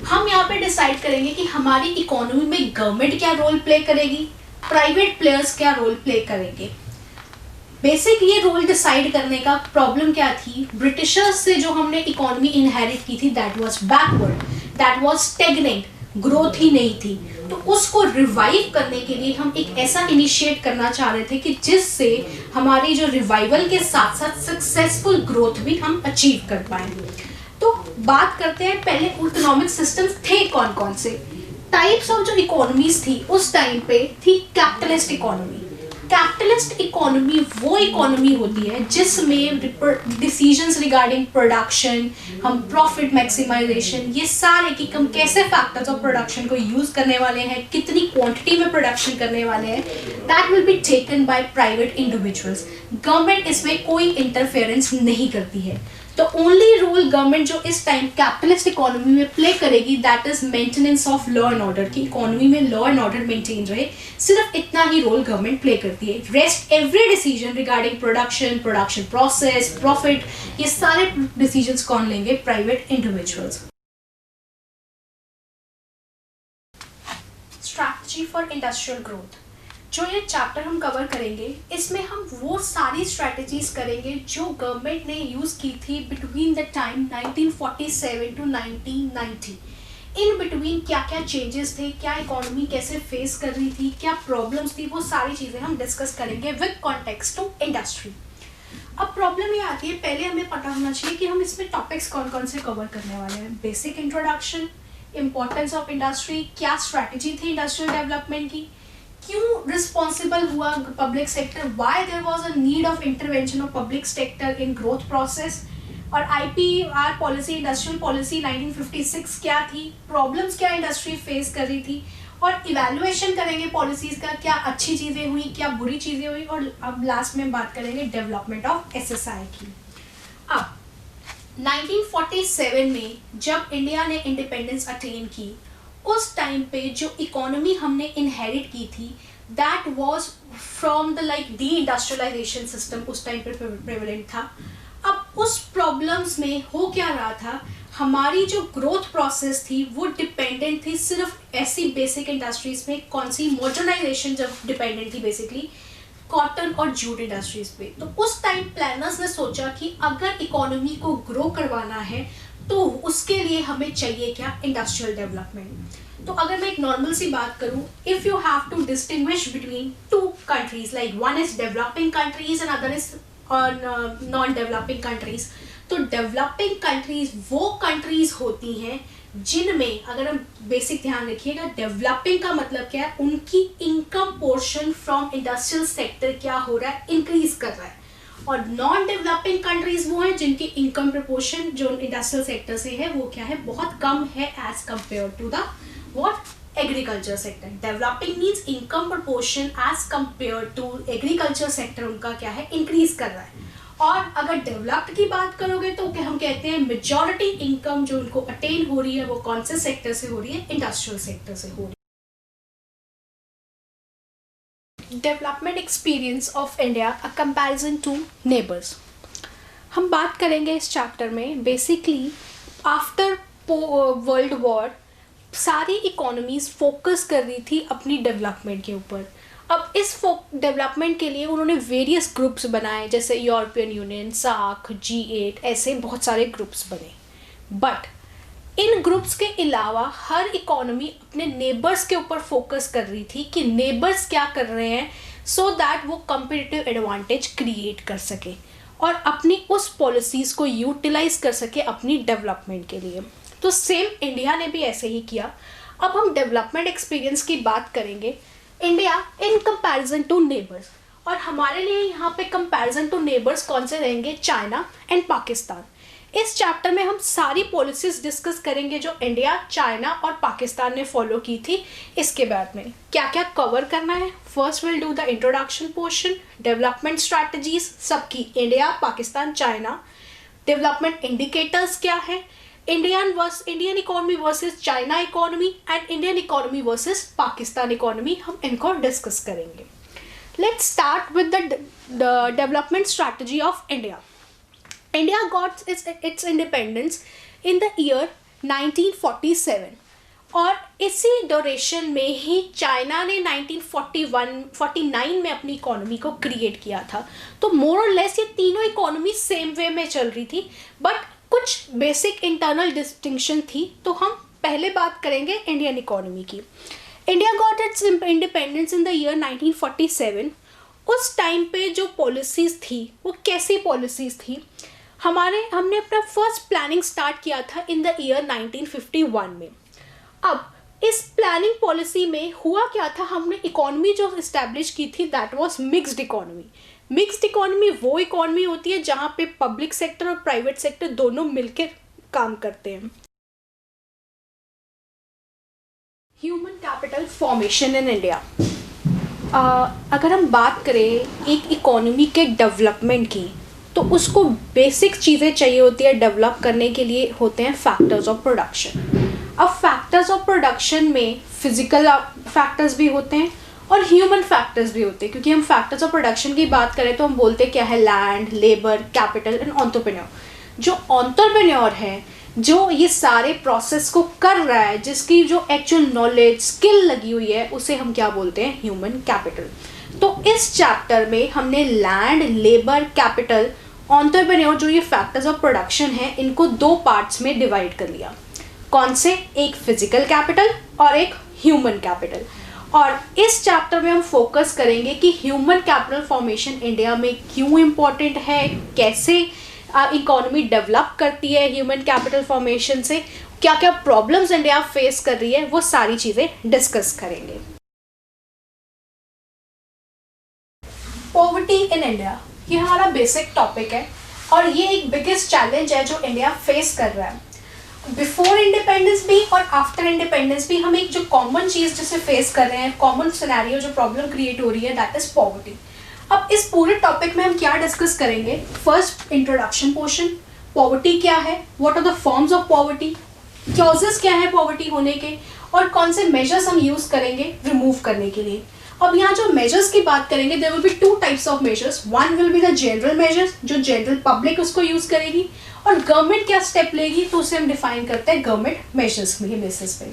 हम यहाँ पे डिसाइड करेंगे कि हमारी इकोनॉमी में गवर्नमेंट क्या रोल प्ले करेगी, प्राइवेट प्लेयर्स क्या रोल प्ले करेंगे। बेसिक ये रोल डिसाइड करने का प्रॉब्लम क्या थी, ब्रिटिशर्स से जो हमने इकोनॉमी इनहेरिट की थी that was backward, that was stagnant, growth ही नहीं थी। तो उसको रिवाइव करने के लिए हम एक ऐसा इनिशिएट करना चाह रहे थे कि जिससे हमारी जो रिवाइवल के साथ साथ सक्सेसफुल ग्रोथ भी हम अचीव कर पाए। तो बात करते हैं पहले इकोनॉमिक सिस्टम्स थे कौन कौन से। टाइप्स ऑफ जो इकोनॉमीज थी उस टाइम पे थी कैपिटलिस्ट इकोनॉमी। कैपिटलिस्ट इकोनॉमी वो इकोनॉमी होती है जिसमें डिसीजंस रिगार्डिंग प्रोडक्शन, हम प्रॉफिट मैक्सिमाइजेशन, ये सारे कि हम कैसे फैक्टर्स ऑफ प्रोडक्शन को यूज करने वाले हैं, कितनी क्वांटिटी में प्रोडक्शन करने वाले हैं, that will be taken by private individuals. Government इसमें कोई इंटरफेरेंस नहीं करती है। तो ओनली रोल गवर्नमेंट जो इस टाइम कैपिटलिस्ट इकोनॉमी में प्ले करेगी that is maintenance of law and order, की इकोनॉमी में लॉ एंड ऑर्डर मेंटेन रहे, सिर्फ इतना ही रोल गवर्नमेंट प्ले करती है। Rest every decision regarding production, production process, profit, ये सारे डिसीजंस कौन लेंगे? Private individuals. Strategy for industrial growth, जो ये चैप्टर हम कवर करेंगे इसमें हम वो सारी स्ट्रैटेजीज करेंगे जो गवर्नमेंट ने यूज़ की थी between the time 1947 to 1990। In between क्या क्या चेंजेस थे, क्या इकोनॉमी कैसे फेस कर रही थी, क्या प्रॉब्लम्स थी, वो सारी चीज़ें हम डिस्कस करेंगे विद कॉन्टेक्स्ट टू इंडस्ट्री। अब प्रॉब्लम ये आती है, पहले हमें पता होना चाहिए कि हम इसमें टॉपिक्स कौन कौन से कवर करने वाले हैं। Basic introduction, importance of industry, क्या स्ट्रैटेजी थी इंडस्ट्रियल डेवलपमेंट की, क्यों रिस्पॉन्सिबल हुआ public sector, why there was a need of intervention of public sector in growth process, और IPR पॉलिसी, इंडस्ट्रियल पॉलिसी 1956 क्या थी, प्रॉब्लम्स क्या इंडस्ट्री फेस कर रही थी, और इवैल्यूएशन करेंगे पॉलिसीज़ का, क्या अच्छी चीज़ें हुई, क्या बुरी चीज़ें हुई, और अब लास्ट में बात करेंगे डेवलपमेंट ऑफ SSI की। अब 1947 में जब इंडिया ने इंडिपेंडेंस अटेन की, उस टाइम पे जो इकोनॉमी हमने इनहेरिट की थी that was from the like deindustrialization system उस टाइम पे प्रेवलेंट था। अब उस प्रॉब्लम्स में हो क्या रहा था, हमारी जो ग्रोथ प्रोसेस थी वो डिपेंडेंट थी सिर्फ ऐसी बेसिक इंडस्ट्रीज में, कौन सी, मॉडर्नाइजेशन जब डिपेंडेंट थी बेसिकली कॉटन और जूट इंडस्ट्रीज पे। तो उस टाइम प्लानर्स ने सोचा कि अगर इकोनॉमी को ग्रो करवाना है तो उसके लिए हमें चाहिए क्या, इंडस्ट्रियल डेवलपमेंट। तो अगर मैं एक नॉर्मल सी बात करूं, if you have to distinguish between two countries, like one is developing countries and other is non developing countries, तो डेवलपिंग कंट्रीज वो कंट्रीज होती हैं जिनमें, अगर हम बेसिक ध्यान रखिएगा, डेवलपिंग का मतलब क्या है, उनकी income portion from industrial sector क्या हो रहा है, इंक्रीज कर रहा है। और नॉन डेवलपिंग कंट्रीज वो हैं जिनकी इनकम प्रपोर्शन जो इंडस्ट्रियल सेक्टर से है वो क्या है, बहुत कम है as compared to the what, agriculture sector. Developing means income proportion as compared to agriculture sector उनका क्या है, इंक्रीज कर रहा है। और अगर डेवलप्ड की बात करोगे तो हम कहते हैं मेजॉरिटी इनकम जो उनको अटेन हो रही है वो कौन से सेक्टर से हो रही है, इंडस्ट्रियल सेक्टर से हो रही है। Development experience of India, a comparison to neighbours. हम बात करेंगे इस चैप्टर में बेसिकली आफ्टर वर्ल्ड वॉर सारी इकोनॉमीज फोकस कर रही थी अपनी डेवलपमेंट के ऊपर। अब इस डेवलपमेंट के लिए उन्होंने वेरियस ग्रुप्स बनाए, जैसे यूरोपियन यूनियन, सार्क, G8, ऐसे बहुत सारे ग्रुप्स बने। बट इन ग्रुप्स के अलावा हर इकोनॉमी अपने नेबर्स के ऊपर फोकस कर रही थी कि नेबर्स क्या कर रहे हैं सो दैट वो कंपटीटिव एडवांटेज क्रिएट कर सके और अपनी उस पॉलिसीज़ को यूटिलाइज कर सके अपनी डेवलपमेंट के लिए। तो सेम इंडिया ने भी ऐसे ही किया। अब हम डेवलपमेंट एक्सपीरियंस की बात करेंगे India in comparison to neighbours, और हमारे लिए यहाँ पे कंपैरिजन टू नेबर्स कौन से रहेंगे, चाइना एंड पाकिस्तान। इस चैप्टर में हम सारी पॉलिसीज डिस्कस करेंगे जो इंडिया, चाइना और पाकिस्तान ने फॉलो की थी। इसके बाद में क्या क्या कवर करना है, first will do the introduction portion, development strategies सबकी, India, Pakistan, China, development indicators क्या है, Indian economy versus China economy and Indian economy versus Pakistan economy, हम इनको डिस्कस करेंगे। Let's start with the development strategy of India. India got its independence in the year 1947 और इसी duration में ही China ने 1949 में अपनी इकोनॉमी को क्रिएट किया था। तो मोर और लेस ये तीनों इकोनॉमी सेम वे में चल रही थी, बट कुछ बेसिक इंटरनल डिस्टिंक्शन थी। तो हम पहले बात करेंगे इंडियन इकोनॉमी की। India got its independence in the year 1947। उस टाइम पे जो पॉलिसीज़ थी वो कैसी पॉलिसीज़ थी, हमने अपना फर्स्ट प्लानिंग स्टार्ट किया था इन द ईयर 1951 में। अब इस प्लानिंग पॉलिसी में हुआ क्या था, हमने इकोनॉमी जो इस्टेब्लिश की थी that was mixed economy. Mixed economy वो इकोनॉमी होती है जहाँ पे पब्लिक सेक्टर और प्राइवेट सेक्टर दोनों मिलकर काम करते हैं। Human capital formation in India. अगर हम बात करें एक इकोनॉमी के डेवलपमेंट की तो उसको बेसिक चीज़ें चाहिए होती है डेवलप करने के लिए, होते हैं फैक्टर्स ऑफ प्रोडक्शन। अब फैक्टर्स ऑफ प्रोडक्शन में फिजिकल फैक्टर्स भी होते हैं और ह्यूमन फैक्टर्स भी होते हैं, क्योंकि हम फैक्टर्स ऑफ प्रोडक्शन की बात करें तो हम बोलते क्या है, land, labour, capital and entrepreneur. जो एंटरप्रेन्योर है, जो ये सारे प्रोसेस को कर रहा है, जिसकी जो एक्चुअल नॉलेज, स्किल लगी हुई है, उसे हम क्या बोलते हैं, ह्यूमन कैपिटल। तो इस चैप्टर में हमने लैंड, लेबर, कैपिटल, एंटरप्रेन्योर, जो ये फैक्टर्स ऑफ प्रोडक्शन है, इनको दो पार्ट्स में डिवाइड कर लिया। कौन से, एक फिजिकल कैपिटल और एक ह्यूमन कैपिटल। और इस चैप्टर में हम फोकस करेंगे कि ह्यूमन कैपिटल फॉर्मेशन इंडिया में क्यों इम्पोर्टेंट है, कैसे इकोनॉमी डेवलप करती है ह्यूमन कैपिटल फॉर्मेशन से, क्या क्या प्रॉब्लम्स इंडिया फेस कर रही है, वो सारी चीज़ें डिस्कस करेंगे। पॉवर्टी इन इंडिया, ये हमारा बेसिक टॉपिक है और ये एक बिगेस्ट चैलेंज है जो इंडिया फेस कर रहा है। बिफोर इंडिपेंडेंस भी और आफ्टर इंडिपेंडेंस भी हम एक जो कॉमन चीज़ जिसे फेस कर रहे हैं, कॉमन सिनेरियो जो प्रॉब्लम क्रिएट हो रही है, दैट इज़ पॉवर्टी। अब इस पूरे टॉपिक में हम क्या डिस्कस करेंगे, फर्स्ट इंट्रोडक्शन पोर्शन, पॉवर्टी क्या है, what are the forms of poverty, causes क्या है पॉवर्टी होने के, और कौन से मेजर्स हम यूज करेंगे रिमूव करने के लिए। अब यहाँ जो मेजर्स की बात करेंगे, there will be two types of measures. One will be the general measures, जो जनरल पब्लिक उसको यूज करेगी, और गवर्नमेंट क्या स्टेप लेगी तो उसे हम डिफाइन करते हैं गवर्नमेंट मेजर्स के बेसिस पे।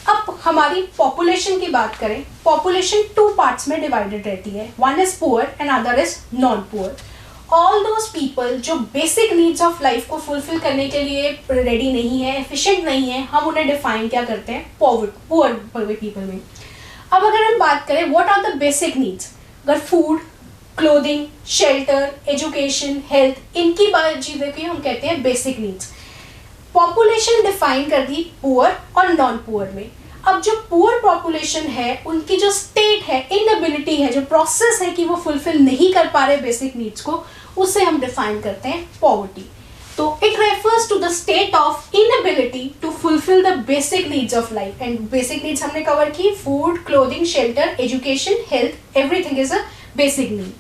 अब हमारी पॉपुलेशन की बात करें, पॉपुलेशन टू पार्ट्स में डिवाइडेड रहती है, one is poor and other is non poor. All those people जो बेसिक नीड्स ऑफ लाइफ को फुलफिल करने के लिए रेडी नहीं है, एफिशिएंट नहीं है, हम उन्हें डिफाइन क्या करते हैं, पुअर पीपल में। अब अगर हम बात करें what are the basic needs, अगर food, clothing, shelter, education, health, इनकी बात चीज़ें की हम कहते हैं बेसिक नीड्स। पॉपुलेशन डिफाइन कर दी पुअर और नॉन पुअर में। अब जो पुअर पॉपुलेशन है उनकी जो स्टेट है, इनएबिलिटी है, जो प्रोसेस है कि वो फुलफिल नहीं कर पा रहे बेसिक नीड्स को, उसे हम डिफाइन करते हैं पॉवर्टी। तो it refers to the state of inability to fulfil the basic needs of life. And basic needs हमने कवर की, food, clothing, shelter, education, health, everything is a basic need.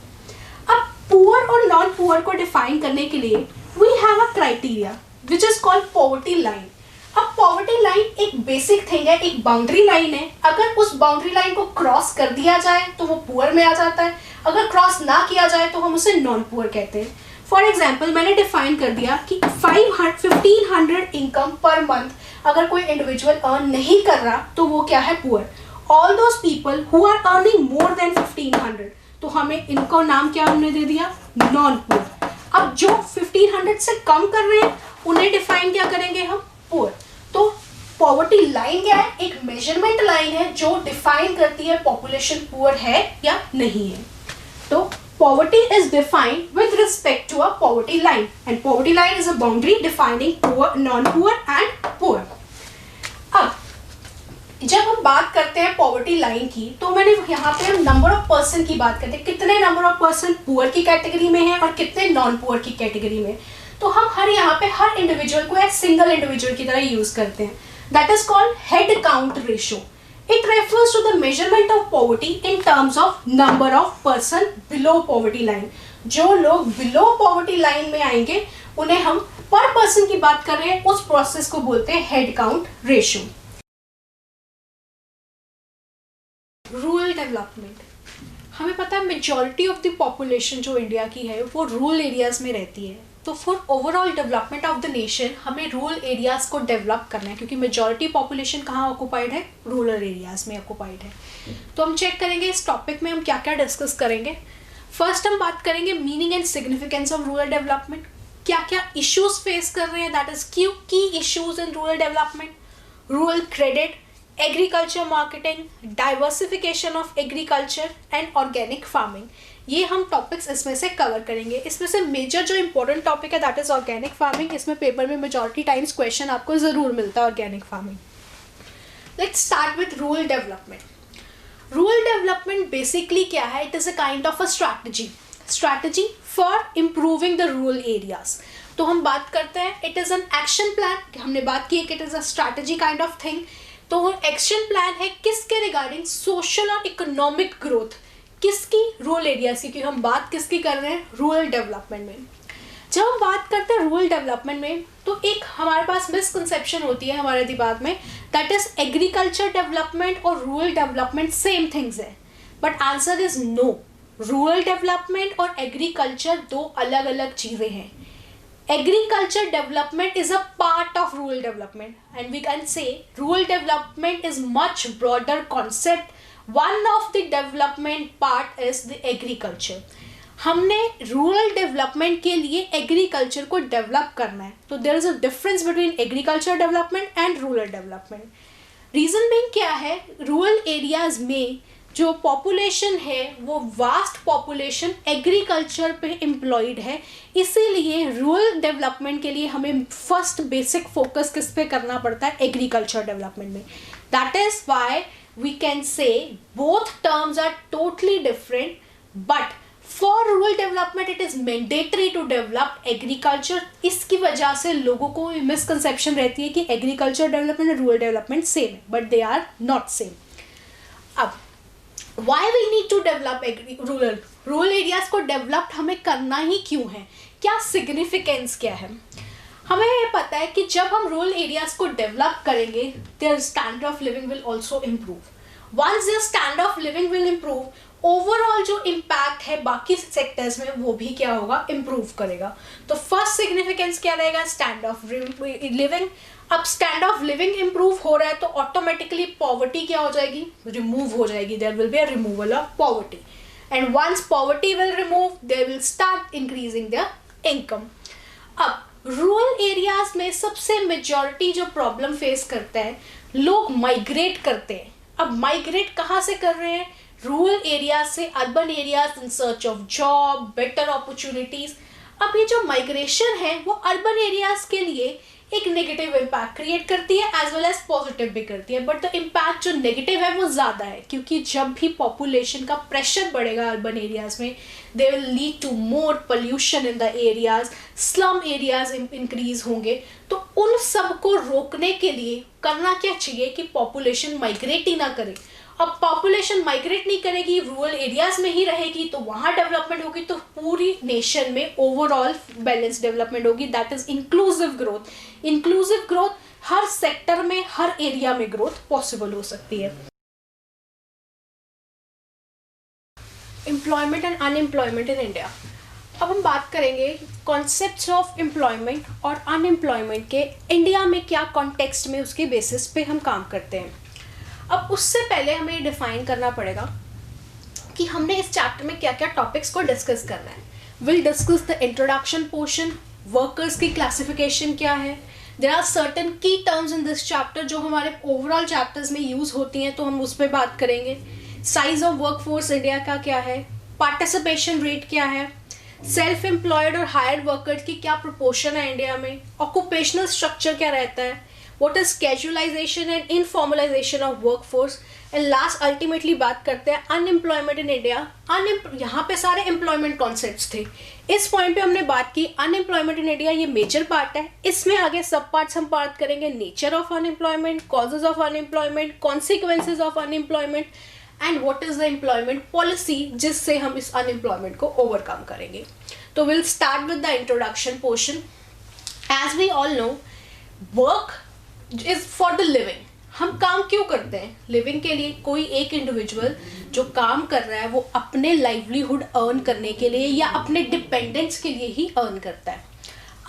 अब poor और non poor को define करने के लिए we have a criteria which is called poverty line. अब poverty line एक बेसिक थिंग है, एक बाउंड्री लाइन है। अगर उस बाउंड्री लाइन को क्रॉस कर दिया जाए तो वो पुअर में आ जाता है, अगर क्रॉस ना किया जाए तो हम उसे नॉन पुअर कहते हैं। फॉर एग्जाम्पल मैंने डिफाइन कर दिया कि 1500 इनकम पर मंथ अगर कोई इंडिविजुअल अर्न नहीं कर रहा तो वो क्या है, poor. All those people who are earning more than 1500, तो हमें इनको नाम क्या हमने दे दिया, नॉन पुअर। अब जो 1500 से कम कर रहे हैं उन्हें डिफाइन क्या करेंगे हम, पुअर। तो पॉवर्टी लाइन क्या है, एक मेजरमेंट लाइन है जो डिफाइन करती है पॉपुलेशन पुअर है या नहीं है। तो poverty is defined with respect to a poverty line, and poverty line is a boundary defining poor, non-poor and poor. अब जब हम बात करते हैं पॉवर्टी लाइन की तो मैंने यहाँ पे हम नंबर ऑफ पर्सन की बात करते हैं, कितने नंबर ऑफ पर्सन पुअर की कैटेगरी में है और कितने नॉन पुअर की कैटेगरी में। तो हम यहाँ पे हर इंडिविजुअल को एक सिंगल इंडिविजुअल की तरह यूज करते हैं, that is called head count ratio. It refers to the measurement of poverty in terms of number of person below poverty line. जो लोग below poverty line में आएंगे उन्हें हम per person की बात कर रहे हैं, उस प्रोसेस को बोलते हैं head count ratio. Rural development, हमें पता है मेजॉरिटी ऑफ द पॉपुलेशन जो इंडिया की है वो रूरल एरियाज में रहती है। तो for overall development of the nation हमें रूरल एरियाज को डेवलप करना है, क्योंकि मेजॉरिटी पॉपुलेशन कहाँ ऑक्युपाइड है, रूरल एरियाज में ऑक्युपाइड है। तो हम चेक करेंगे इस टॉपिक में हम क्या क्या डिस्कस करेंगे। फर्स्ट हम बात करेंगे meaning and significance of rural development, क्या क्या इश्यूज फेस कर रहे हैं, दैट इज की issues in rural development, rural credit, agriculture marketing, diversification of agriculture and organic farming. ये हम टॉपिक्स इसमें से कवर करेंगे। इसमें से मेजर जो इंपॉर्टेंट टॉपिक है दैट इज ऑर्गेनिक फार्मिंग। इसमें पेपर में मेजॉरिटी टाइम्स क्वेश्चन आपको ज़रूर मिलता है organic farming. Let's start with rural development. Rural development basically क्या है, it is a kind of a strategy for improving the rural areas. तो हम बात करते हैं it is an action plan, हमने बात की कि it is a strategy kind of thing. तो एक्शन प्लान है किसके रिगार्डिंग, सोशल और इकोनॉमिक ग्रोथ, किसकी, रूरल एरियाज की, क्योंकि हम बात किसकी कर रहे हैं, रूरल डेवलपमेंट में। जब हम बात करते हैं रूरल डेवलपमेंट में तो एक हमारे पास मिसकंसेप्शन होती है हमारे दिमाग में, दैट इज एग्रीकल्चर डेवलपमेंट और रूरल डेवलपमेंट सेम थिंग्स है, but answer is no. Rural development और एग्रीकल्चर दो अलग अलग चीज़ें हैं। Agriculture development is a part of rural development, and we can say rural development is much broader concept. One of the development part is the agriculture. हमने rural development के लिए agriculture को develop करना है, तो there is a difference between agriculture development and rural development. Reason being क्या है, rural areas में जो पॉपुलेशन है वो वास्ट पॉपुलेशन एग्रीकल्चर पे एम्प्लॉयड है, इसीलिए रूरल डेवलपमेंट के लिए हमें फर्स्ट बेसिक फोकस किस पे करना पड़ता है, एग्रीकल्चर डेवलपमेंट में। That is why we can say both terms are totally different, but for rural development it is mandatory to develop agriculture. इसकी वजह से लोगों को मिसकंसेप्शन रहती है कि एग्रीकल्चर डेवलपमेंट और रूरल डेवलपमेंट सेम है, but they are not same. अब Why we need to develop rural areas को डेवलप हमें करना ही क्यों है, क्या सिग्निफिकेंस क्या है। हमें ये पता है कि जब हम रूरल एरियाज को डेवलप करेंगे their standard of living will also improve. Once their standard of living will improve overall जो इम्पैक्ट है बाकी सेक्टर्स में वो भी क्या होगा, इम्प्रूव करेगा। तो फर्स्ट सिग्निफिकेंस क्या रहेगा, स्टैंडर्ड ऑफ लिविंग। अब स्टैंडर्ड ऑफ लिविंग इम्प्रूव हो रहा है तो ऑटोमेटिकली पॉवर्टी क्या हो जाएगी, रिमूव हो जाएगी। There will be a removal of poverty and once poverty will remove they will start increasing their income. अब रूरल एरियाज में सबसे मेजॉरिटी जो प्रॉब्लम फेस करता है, लोग माइग्रेट करते हैं। अब माइग्रेट कहाँ से कर रहे हैं, रूरल एरियाज से urban areas in search of job, better opportunities. अब ये जो माइग्रेशन है वो अर्बन एरियाज के लिए एक नेगेटिव इम्पैक्ट क्रिएट करती है एज वेल एज पॉजिटिव भी करती है, बट द इम्पैक्ट जो नेगेटिव है वो ज़्यादा है, क्योंकि जब भी पॉपुलेशन का प्रेशर बढ़ेगा अर्बन एरियाज में they will lead to more pollution in the areas, slum areas increase होंगे। तो उन सब को रोकने के लिए करना क्या चाहिए कि पॉपुलेशन माइग्रेट ही ना करे। अब पॉपुलेशन माइग्रेट नहीं करेगी, रूरल एरियाज में ही रहेगी, तो वहाँ डेवलपमेंट होगी, तो पूरी नेशन में ओवरऑल बैलेंस डेवलपमेंट होगी। That is inclusive growth. Inclusive growth, her sector में हर एरिया में ग्रोथ पॉसिबल हो सकती है। Employment and unemployment in India. अब हम बात करेंगे कॉन्सेप्ट्स ऑफ एम्प्लॉयमेंट और अनएम्प्लॉयमेंट के इंडिया में क्या कॉन्टेक्स्ट में उसके बेसिस पे हम काम करते हैं। अब उससे पहले हमें ये डिफाइन करना पड़ेगा कि हमने इस चैप्टर में क्या क्या टॉपिक्स को डिस्कस करना है। Will discuss the introduction portion, workers की क्लासिफिकेशन क्या है, देयर आर सर्टेन की टर्म्स इन दिस चैप्टर जो हमारे ओवरऑल चैप्टर्स में यूज़ होती हैं, तो हम उस पर बात करेंगे। साइज ऑफ वर्कफोर्स इंडिया का क्या है, पार्टिसिपेशन रेट क्या है, सेल्फ एम्प्लॉयड और हायर्ड वर्कर्स की क्या प्रोपोर्शन है इंडिया में, ऑक्यूपेशनल स्ट्रक्चर क्या रहता है, what is casualization and informalization of workforce, and last ultimately बात करते हैं अनएम्प्लॉयमेंट इन इंडिया। यहाँ पे सारे एम्प्लॉयमेंट कॉन्सेप्ट्स थे। इस पॉइंट पे हमने बात की अनएम्प्लॉयमेंट इन इंडिया, ये मेजर पार्ट है। इसमें आगे सब पार्ट्स हम बात करेंगे, nature of unemployment, causes of unemployment, consequences of unemployment and what is the employment policy जिससे हम इस अनएम्प्लॉयमेंट को ओवरकम करेंगे। तो will start with the introduction portion. As we all know, work is for the living. हम काम क्यों करते हैं, लिविंग के लिए। कोई एक इंडिविजुअल जो काम कर रहा है वो अपने लाइवलीहुड अर्न करने के लिए या अपने डिपेंडेंट्स के लिए ही अर्न करता है।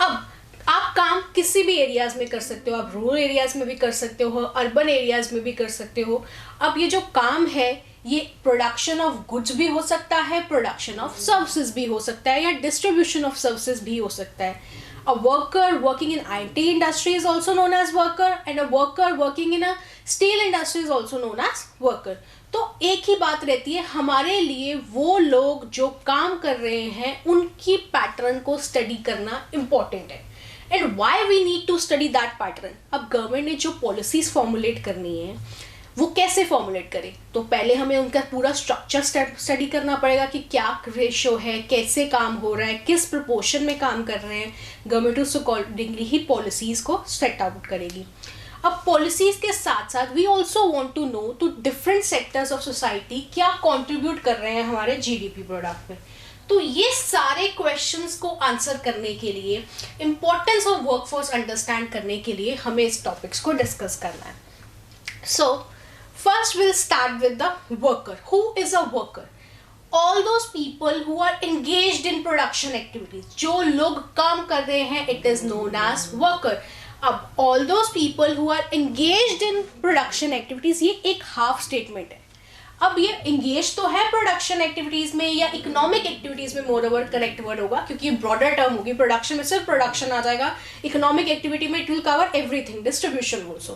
अब आप काम किसी भी एरियाज में कर सकते हो, आप रूरल एरियाज में भी कर सकते हो, अर्बन एरियाज में भी कर सकते हो। अब ये जो काम है ये प्रोडक्शन ऑफ गुड्स भी हो सकता है, प्रोडक्शन ऑफ सर्विसेज भी हो सकता है, या डिस्ट्रीब्यूशन ऑफ सर्विसेज भी हो सकता है। A worker working in IT industry is also known as worker, and a worker working in a steel industry is also known as worker. तो एक ही बात रहती है, हमारे लिए वो लोग जो काम कर रहे हैं उनकी पैटर्न को स्टडी करना इम्पॉर्टेंट है। And why we need to study that pattern. अब गवर्नमेंट ने जो पॉलिसीज फॉर्मुलेट करनी है वो कैसे फॉर्मुलेट करे, तो पहले हमें उनका पूरा स्ट्रक्चर स्टडी करना पड़ेगा कि क्या रेशो है, कैसे काम हो रहा है, किस प्रोपोर्शन में काम कर रहे हैं। गवर्नमेंट उस अकॉर्डिंगली ही पॉलिसीज को सेट आउट करेगी। अब पॉलिसीज के साथ साथ we also want to know to different sectors of society क्या कॉन्ट्रीब्यूट कर रहे हैं हमारे GDP प्रोडक्ट में। तो ये सारे क्वेश्चंस को आंसर करने के लिए, इंपॉर्टेंस ऑफ वर्कफोर्स अंडरस्टैंड करने के लिए हमें इस टॉपिक्स को डिस्कस करना है। सो first we'll start with the worker. Who is a worker? All those people who are engaged in production activities. जो लोग काम कर रहे हैं it is known as worker. अब all those people who are engaged in production activities, ये एक half statement है। अब ये engaged तो है प्रोडक्शन एक्टिविटीज में या इकोनॉमिक एक्टिविटीज में, मोर ओवर करेक्ट वर्ड होगा क्योंकि ये ब्रॉडर टर्म होगी। प्रोडक्शन में सिर्फ प्रोडक्शन आ जाएगा, इकोनॉमिक एक्टिविटी में it will cover everything, distribution also.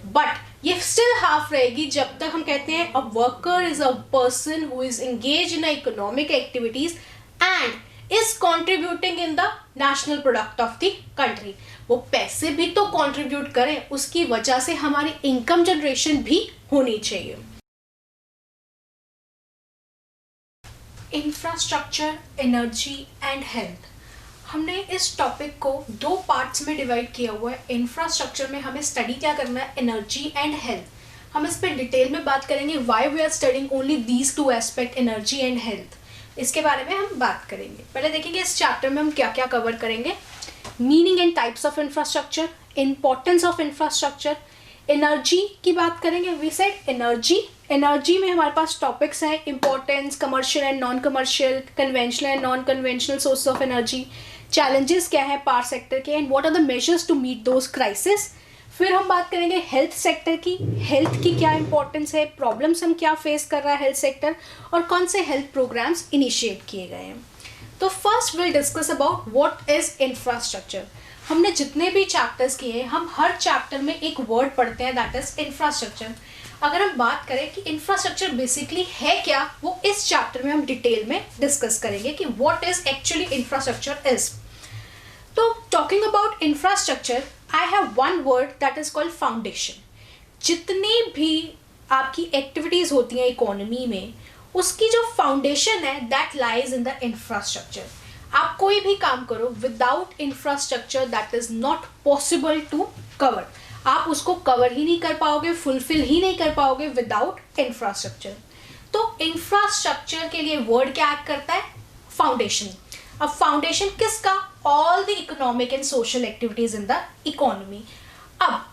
But ये स्टिल हाफ रहेगी जब तक हम कहते हैं a worker is a person who is engage in economic activities and is contributing in the national product of the country. वो पैसे भी तो कॉन्ट्रीब्यूट करें, उसकी वजह से हमारी इनकम जनरेशन भी होनी चाहिए। Infrastructure, energy and health. हमने इस टॉपिक को दो पार्ट्स में डिवाइड किया हुआ है। इंफ्रास्ट्रक्चर में हमें स्टडी क्या करना है, एनर्जी एंड हेल्थ। हम इस पर डिटेल में बात करेंगे, why we are studying only these two aspect, energy and health. इसके बारे में हम बात करेंगे। पहले देखेंगे इस चैप्टर में हम क्या क्या कवर करेंगे। Meaning and types of infrastructure, importance of infrastructure, energy की बात करेंगे। वी सेड एनर्जी में हमारे पास टॉपिक्स हैं importance, commercial and non commercial, conventional and non conventional source of energy, challenges क्या है पावर सेक्टर के and what are the measures to meet those crisis. फिर हम बात करेंगे हेल्थ सेक्टर की, हेल्थ की क्या इंपॉर्टेंस है, प्रॉब्लम्स हम क्या फेस कर रहा है हेल्थ सेक्टर, और कौन से हेल्थ प्रोग्राम्स इनिशिएट किए गए हैं। तो first will discuss about what is infrastructure. हमने जितने भी चैप्टर्स किए हैं, हम हर चैप्टर में एक वर्ड पढ़ते हैं, दैट इज इंफ्रास्ट्रक्चर। अगर हम बात करें कि इंफ्रास्ट्रक्चर बेसिकली है क्या, वो इस चैप्टर में हम डिटेल में डिस्कस करेंगे कि what is actually infrastructure is. तो talking about infrastructure, I have one word that is called foundation. जितनी भी आपकी एक्टिविटीज होती हैं इकोनॉमी में, उसकी जो फाउंडेशन है that lies in the infrastructure. आप कोई भी काम करो without infrastructure that is not possible to cover. आप उसको कवर ही नहीं कर पाओगे, फुलफिल ही नहीं कर पाओगे विदाउट इंफ्रास्ट्रक्चर। तो इंफ्रास्ट्रक्चर के लिए वर्ड क्या एक्ट करता है? फाउंडेशन। अब फाउंडेशन किसका? All the economic and social activities in the economy. अब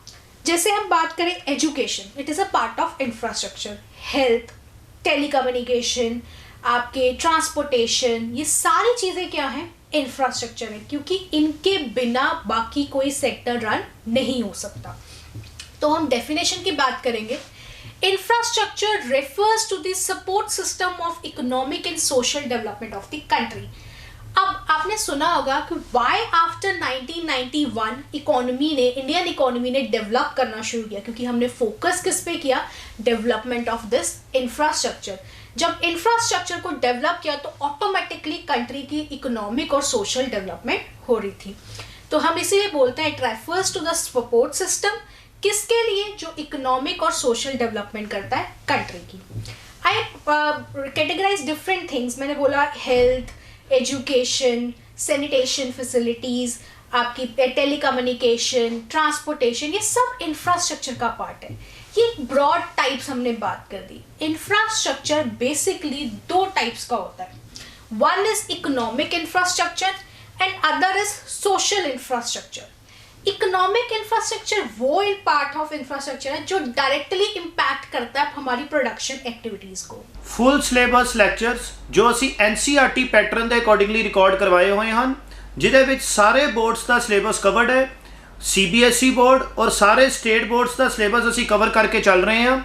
जैसे हम बात करें education, it is a part of infrastructure. Health, telecommunication, आपके ट्रांसपोर्टेशन, ये सारी चीज़ें क्या हैं? इंफ्रास्ट्रक्चर है, क्योंकि इनके बिना बाकी कोई सेक्टर रन नहीं हो सकता। तो हम डेफिनेशन की बात करेंगे। Infrastructure refers to the support system of economic and social development of the country. अब आपने सुना होगा कि वाई आफ्टर 1991 इंडियन इकोनॉमी ने डेवलप करना शुरू किया, क्योंकि हमने फोकस किस पे किया? Development of this infrastructure. जब इंफ्रास्ट्रक्चर को डेवलप किया तो ऑटोमेटिकली कंट्री की इकोनॉमिक और सोशल डेवलपमेंट हो रही थी। तो हम इसीलिए बोलते हैं it refers to the support system. किसके लिए? जो इकोनॉमिक और सोशल डेवलपमेंट करता है कंट्री की। आई कैटेगराइज डिफरेंट थिंग्स। मैंने बोला हेल्थ, एजुकेशन, सैनिटेशन फैसिलिटीज़, आपकी टेलीकम्युनिकेशन, ट्रांसपोर्टेशन, ये सब इंफ्रास्ट्रक्चर का पार्ट है। ये ब्रॉड टाइप्स हमने बात कर दी। इंफ्रास्ट्रक्चर बेसिकली दो टाइप्स का होता है। One is economic infrastructure and other is social infrastructure. Economic infrastructure वो पार्ट ऑफ इंफ्रास्ट्रक्चर है जो डायरेक्टली इंपैक्ट करता है हमारी प्रोडक्शन एक्टिविटीज़ को। फुल सिलेबस ਲੈਕਚਰਸ ਜੋ ਅਸੀਂ NCERT ਪੈਟਰਨ ਦੇ ਅਕੋਰਡਿੰਗਲੀ ਰਿਕਾਰਡ ਕਰਵਾਏ ਹੋਏ ਹਨ, ਜਿਹਦੇ ਵਿੱਚ ਸਾਰੇ ਬੋਰਡਸ ਦਾ ਸਿਲੇਬਸ ਕਵਰਡ ਹੈ। CBSE ਬੋਰਡ ਔਰ ਸਾਰੇ ਸਟੇਟ ਬੋਰਡਸ ਦਾ ਸਿਲੇਬਸ ਅਸੀਂ ਕਵਰ ਕਰਕੇ ਚੱਲ ਰਹੇ ਹਾਂ,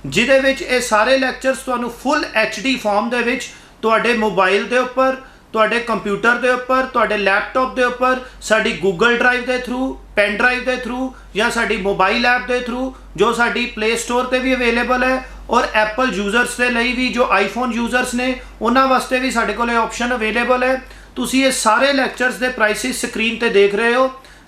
ਜਿਹਦੇ ਵਿੱਚ ਇਹ ਸਾਰੇ ਲੈਕਚਰਸ ਤੁਹਾਨੂੰ ਫੁੱਲ HD ਫਾਰਮ ਦੇ ਵਿੱਚ ਤੁਹਾਡੇ ਮੋਬਾਈਲ ਦੇ ਉੱਪਰ, ਤੁਹਾਡੇ ਕੰਪਿਊਟਰ ਦੇ ਉੱਪਰ, ਤੁਹਾਡੇ ਲੈਪਟਾਪ ਦੇ ਉੱਪਰ, ਸਾਡੀ ਗੂਗਲ ਡਰਾਈਵ ਦੇ ਥਰੂ, ਪੈਨ ਡਰਾਈਵ ਦੇ ਥਰੂ ਜਾਂ ਸਾਡੀ ਮੋਬਾਈਲ ਐਪ ਦੇ ਥਰੂ, ਜੋ ਸਾਡੀ ਪਲੇ ਸਟੋਰ ਤੇ ਵੀ ਅਵੇਲੇਬਲ ਹੈ, और एप्पल यूजर्स के लिए भी जो आईफोन यूजर्स ने उन्होंने वास्ते भी साढ़े को ऑप्शन अवेलेबल है। तुसी ये सारे लैक्चर्स के प्राइसिस स्क्रीन पर देख रहे हो,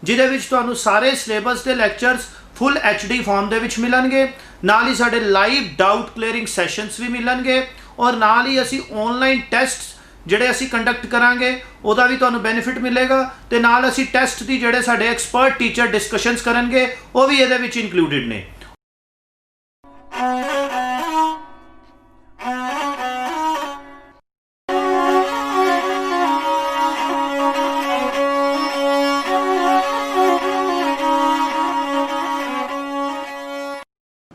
जिहदे विच तुहानू सारे सिलेबस के लैक्चर्स फुल HD फॉर्म दे विच मिलणगे। नाल ही साडे लाइव डाउट क्लीयरिंग सैशनस भी मिलणगे और नाल ही असी ऑनलाइन टैसट्स ਜਿਹੜੇ ਅਸੀਂ ਕੰਡਕਟ ਕਰਾਂਗੇ ਉਹਦਾ ਵੀ ਤੁਹਾਨੂੰ ਬੈਨੀਫਿਟ ਮਿਲੇਗਾ, ਤੇ ਨਾਲ ਅਸੀਂ ਟੈਸਟ ਦੀ ਜਿਹੜੇ ਸਾਡੇ ਐਕਸਪਰਟ ਟੀਚਰ ਡਿਸਕਸ਼ਨਸ ਕਰਨਗੇ ਉਹ ਵੀ ਇਹਦੇ ਵਿੱਚ ਇਨਕਲੂਡਡ ਨੇ।